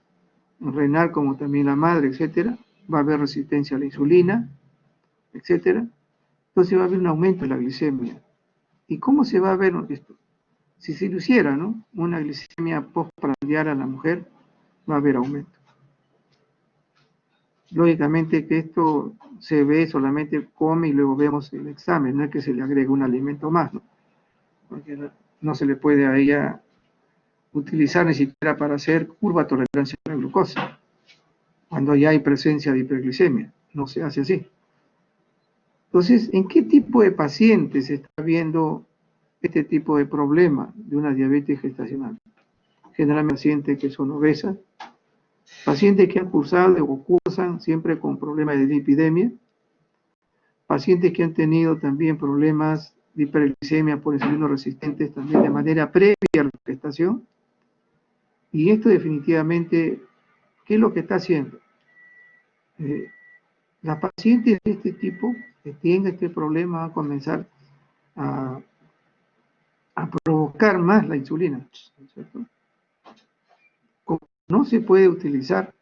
renal como también la madre, etcétera, va a haber resistencia a la insulina, etcétera. Entonces va a haber un aumento de la glicemia. ¿Y cómo se va a ver esto? Si se lo hiciera, ¿no?, una glicemia postprandial a la mujer, va a haber aumento. Lógicamente que esto se ve solamente come y luego vemos el examen, no es que se le agregue un alimento más, ¿no? Porque no se le puede a ella utilizar ni siquiera para hacer curva de tolerancia a la glucosa, cuando ya hay presencia de hiperglicemia, no se hace así. Entonces, ¿en qué tipo de pacientes se está viendo este tipo de problema de una diabetes gestacional? Generalmente pacientes que son obesas, pacientes que han cursado o cursan siempre con problemas de lipidemia, pacientes que han tenido también problemas de hiperglicemia por insulino resistentes también de manera previa a la gestación. Y esto definitivamente, ¿qué es lo que está haciendo? Eh, las pacientes de este tipo que tienen este problema van a comenzar a, a provocar más la insulina, ¿cierto? Como no se puede utilizar,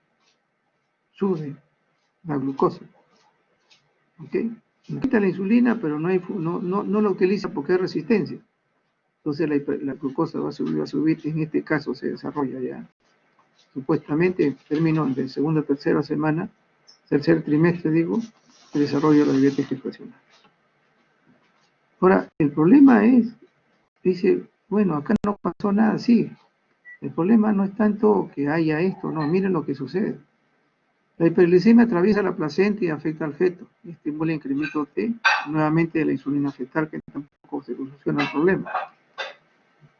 sube la glucosa, ¿ok? Quita la insulina, pero no la utiliza porque hay resistencia. Entonces la glucosa va a subir, en este caso se desarrolla ya, supuestamente, en términos de segunda o tercera semana, tercer trimestre, digo, el desarrollo de la diabetes gestacional. Ahora, el problema es, dice, bueno, acá no pasó nada, sí. El problema no es tanto que haya esto, no, miren lo que sucede. La hiperglicemia atraviesa la placenta y afecta al feto, y estimula el incremento T, nuevamente de la insulina fetal, que tampoco se soluciona el problema.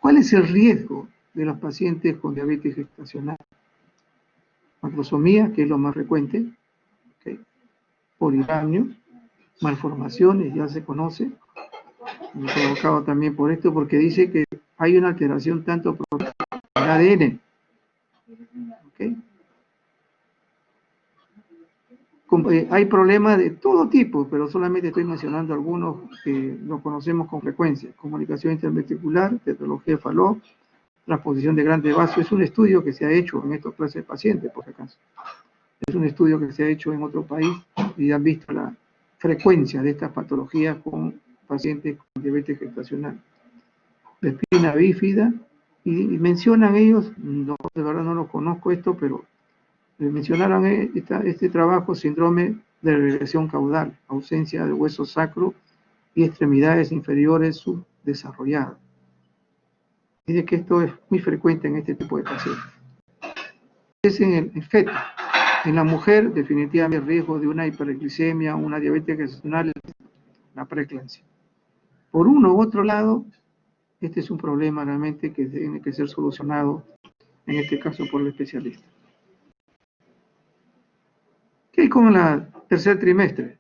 ¿Cuál es el riesgo de los pacientes con diabetes gestacional? Macrosomía, que es lo más frecuente, ¿okay? Poligramios, malformaciones, ya se conoce, provocado también por esto, porque dice que hay una alteración tanto por el ADN, ¿okay? Hay problemas de todo tipo, pero solamente estoy mencionando algunos que los conocemos con frecuencia: comunicación interventricular, tetralogía de Fallot, transposición de grandes vasos. Es un estudio que se ha hecho en estos clases de pacientes, por si acaso. Es un estudio que se ha hecho en otro país y han visto la frecuencia de estas patologías con pacientes con diabetes gestacional. La espina bífida, y mencionan ellos, no, de verdad no lo conozco esto, pero mencionaron este trabajo: síndrome de regresión caudal, ausencia de hueso sacro y extremidades inferiores subdesarrolladas. Y de que esto es muy frecuente en este tipo de pacientes. Es en el feto. En la mujer, definitivamente el riesgo de una hiperglicemia, una diabetes gestacional, la preeclampsia. Por uno u otro lado, este es un problema realmente que tiene que ser solucionado, en este caso por el especialista. ¿Qué hay con el tercer trimestre?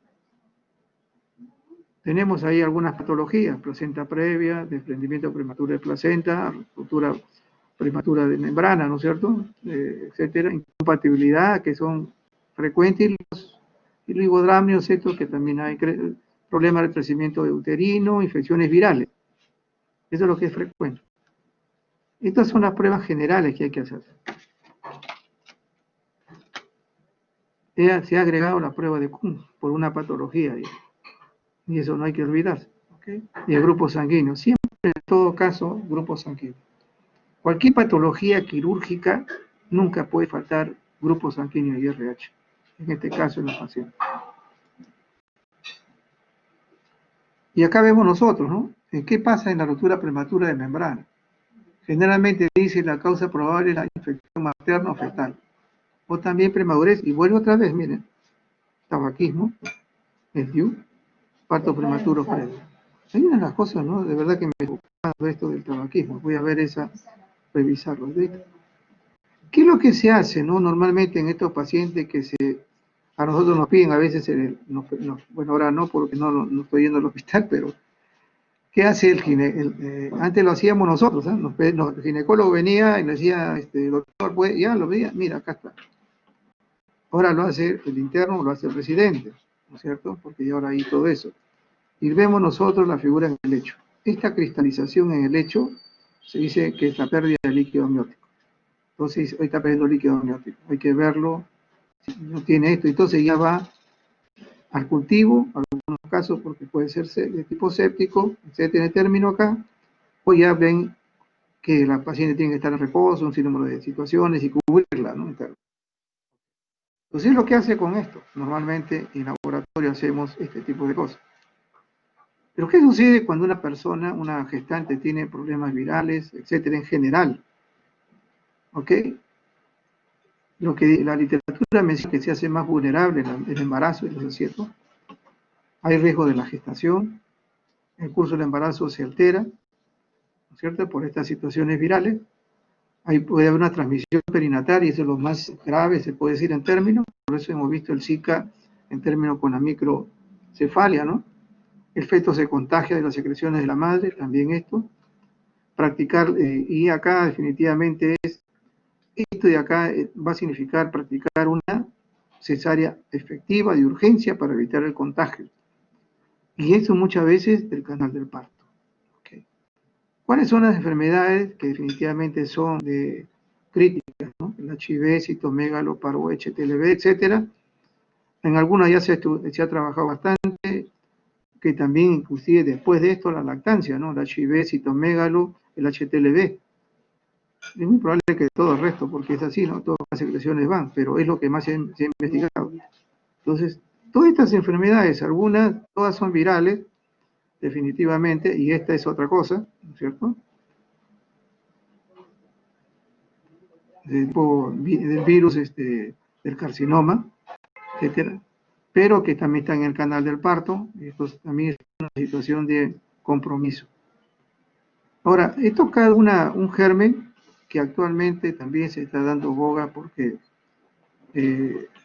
Tenemos ahí algunas patologías: placenta previa, desprendimiento prematuro de placenta, ruptura prematura de membrana, ¿no es cierto? Etcétera, incompatibilidad, que son frecuentes, y los hipodramios, estos que también hay problemas de crecimiento uterino, infecciones virales. Eso es lo que es frecuente. Estas son las pruebas generales que hay que hacer. Se ha agregado la prueba de Kuhn por una patología, y eso no hay que olvidarse, ¿okay? Y el grupo sanguíneo, siempre en todo caso, grupo sanguíneo. Cualquier patología quirúrgica nunca puede faltar grupo sanguíneo y RH, en este caso en los pacientes. Y acá vemos nosotros, ¿no? ¿Qué pasa en la ruptura prematura de membrana? Generalmente dice la causa probable es la infección materna o fetal, o también premadurez, y vuelvo otra vez, miren, tabaquismo, FU, parto prematuro previo. Hay unas de las cosas, ¿no? De verdad que me preocupa esto del tabaquismo. Voy a ver revisarlo. ¿Qué es lo que se hace, no? Normalmente en estos pacientes que a nosotros nos piden a veces, bueno, ahora no, porque no estoy yendo al hospital, pero ¿qué hace antes lo hacíamos nosotros, ¿eh? El ginecólogo venía y nos decía, doctor, pues, ya lo veía, mira, acá está. Ahora lo hace el interno, lo hace el residente, ¿no es cierto? Porque ya ahora hay todo eso. Y vemos nosotros la figura en el lecho. Esta cristalización en el lecho se dice que es la pérdida de líquido amniótico. Entonces, hoy está perdiendo líquido amniótico. Hay que verlo, si no tiene esto. Entonces ya va al cultivo, en algunos casos porque puede ser de tipo séptico, se tiene término acá, o ya ven que la paciente tiene que estar en reposo, un sinnúmero de situaciones y cubrirla, ¿no? Entonces Entonces, lo que hace con esto, normalmente en laboratorio hacemos este tipo de cosas. Pero ¿qué sucede cuando una persona, una gestante, tiene problemas virales, etcétera, en general? ¿Ok? Lo que la literatura menciona que se hace más vulnerable el embarazo, ¿no es cierto? Hay riesgo de la gestación, el curso del embarazo se altera, ¿no es cierto?, por estas situaciones virales. Ahí puede haber una transmisión perinatal y eso es lo más grave, se puede decir en términos. Por eso hemos visto el Zika en términos con la microcefalia, ¿no? El feto se contagia de las secreciones de la madre, también esto. Practicar, y acá definitivamente esto de acá va a significar practicar una cesárea efectiva de urgencia para evitar el contagio. Y eso muchas veces del canal del parto. Okay. ¿Cuáles son las enfermedades que definitivamente son de críticas, ¿no? El HIV, citomegalo, paro, HTLV, etcétera. En algunas ya se ha trabajado bastante, que también inclusive después de esto la lactancia, ¿no? El HIV, citomegalo, el HTLV. Es muy probable que todo el resto, porque es así, ¿no? Todas las secreciones van, pero es lo que más se ha investigado. Entonces, todas estas enfermedades, algunas, todas son virales, definitivamente, y esta es otra cosa, ¿no es cierto? Del virus del carcinoma, etcétera, pero que también está en el canal del parto, y esto también es una situación de compromiso. Ahora, he tocado un germen que actualmente también se está dando boga porque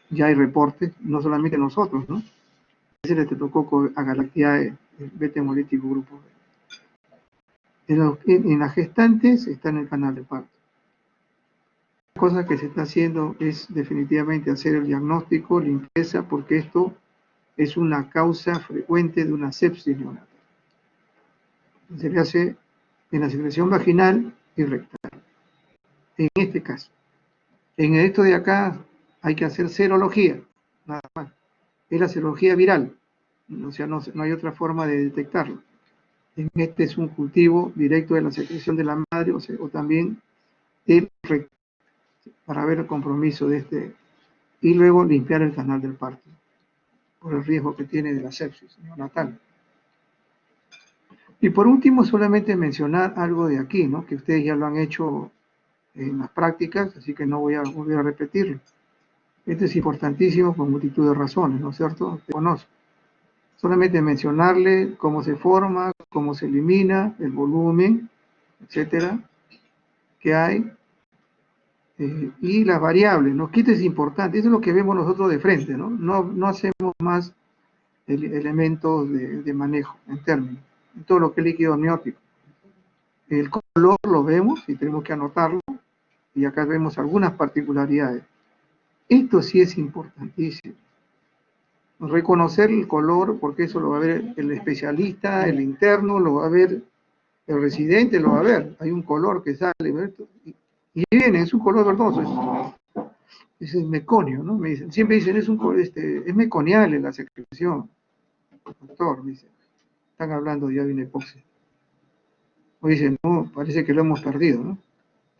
ya hay reportes, no solamente nosotros, ¿no? Ese le tocó a Galactiae, el beta hemolítico grupo B. En las gestantes está en el canal de parto. La cosa que se está haciendo es definitivamente hacer el diagnóstico, limpieza, porque esto es una causa frecuente de una sepsis neonatal. Se le hace en la secreción vaginal y rectal. En este caso. En esto de acá hay que hacer serología, nada más. Es la serología viral, o sea, no hay otra forma de detectarlo. En este es un cultivo directo de la secreción de la madre, o también el recto, para ver el compromiso de este, y luego limpiar el canal del parto, por el riesgo que tiene de la sepsis neonatal. Y por último, solamente mencionar algo de aquí, ¿no? Que ustedes ya lo han hecho en las prácticas, así que no voy a volver a repetirlo. Esto es importantísimo por multitud de razones, ¿no es cierto? Te conozco. Solamente mencionarle cómo se forma, cómo se elimina, el volumen, etcétera, que hay, y las variables, ¿no? Que esto es importante, eso es lo que vemos nosotros de frente, ¿no? No hacemos más elementos de manejo en términos, en todo lo que es líquido amniótico. El color lo vemos y tenemos que anotarlo, y acá vemos algunas particularidades. Esto sí es importantísimo. Reconocer el color, porque eso lo va a ver el especialista, el interno, lo va a ver el residente, lo va a ver. Hay un color que sale, ¿verdad? Y viene, es un color verdoso. Es meconio, ¿no? Me dicen, siempre dicen, es meconial en la secreción. Doctor, me dicen, están hablando ya de una hipoxia. O dicen, no, parece que lo hemos perdido, ¿no?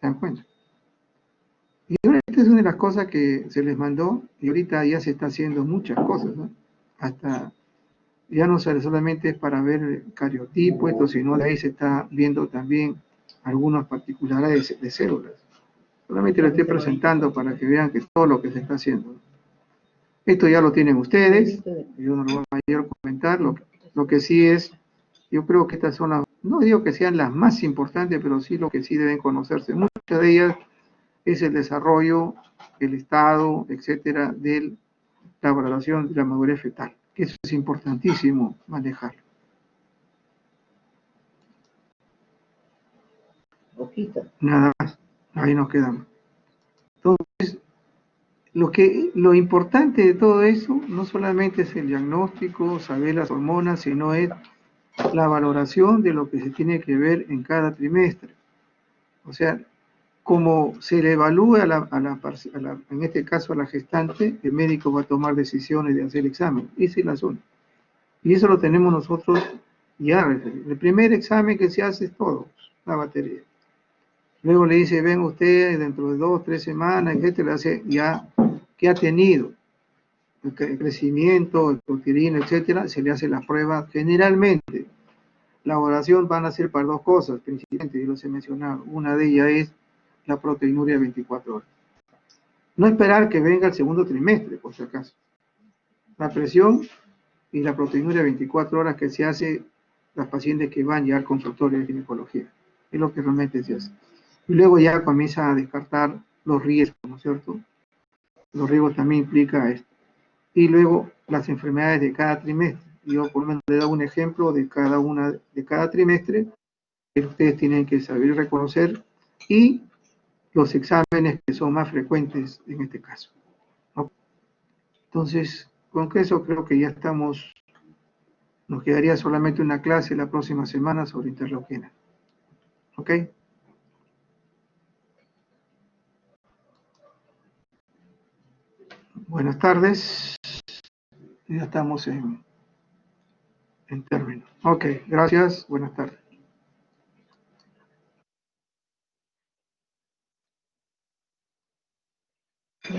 ¿Se dan cuenta? Y ahora esta es una de las cosas que se les mandó, y ahorita ya se está haciendo muchas cosas, ¿no? Hasta, ya no solamente es para ver el cariotipo, esto, sino de ahí se está viendo también algunas particularidades de células. Solamente lo estoy presentando para que vean que todo lo que se está haciendo. Esto ya lo tienen ustedes, yo no lo voy a mayor comentar, lo que sí es, yo creo que estas son las, no digo que sean las más importantes, pero sí lo que sí deben conocerse. Muchas de ellas es el desarrollo, el estado, etcétera, de la valoración de la madurez fetal, que eso es importantísimo manejarlo. Nada más, ahí nos quedamos. Entonces, lo importante de todo eso no solamente es el diagnóstico, saber las hormonas, sino es la valoración de lo que se tiene que ver en cada trimestre. O sea, como se le evalúa en este caso a la gestante, el médico va a tomar decisiones de hacer examen. Esa es la zona. Y eso lo tenemos nosotros ya. El primer examen que se hace es todo, la batería. Luego le dice, ven usted dentro de 2, 3 semanas, etcétera, le hace ya, ¿qué ha tenido? el crecimiento, el proteína, etcétera, se le hace la prueba generalmente. La oración van a ser para dos cosas, principalmente, y los he mencionado. Una de ellas es la proteinuria de 24 horas. No esperar que venga el segundo trimestre, por si acaso. La presión y la proteinuria de 24 horas que se hace las pacientes que van ya al consultorio de ginecología. Es lo que realmente se hace. Y luego ya comienza a descartar los riesgos, ¿no es cierto? Los riesgos también implica esto. Y luego las enfermedades de cada trimestre. Yo por lo menos le he dado un ejemplo de cada trimestre que ustedes tienen que saber reconocer y los exámenes que son más frecuentes en este caso, ¿no? Entonces, con eso creo que ya estamos, nos quedaría solamente una clase la próxima semana sobre interleuquina. ¿Ok? Buenas tardes. Ya estamos en término. Ok, gracias. Buenas tardes.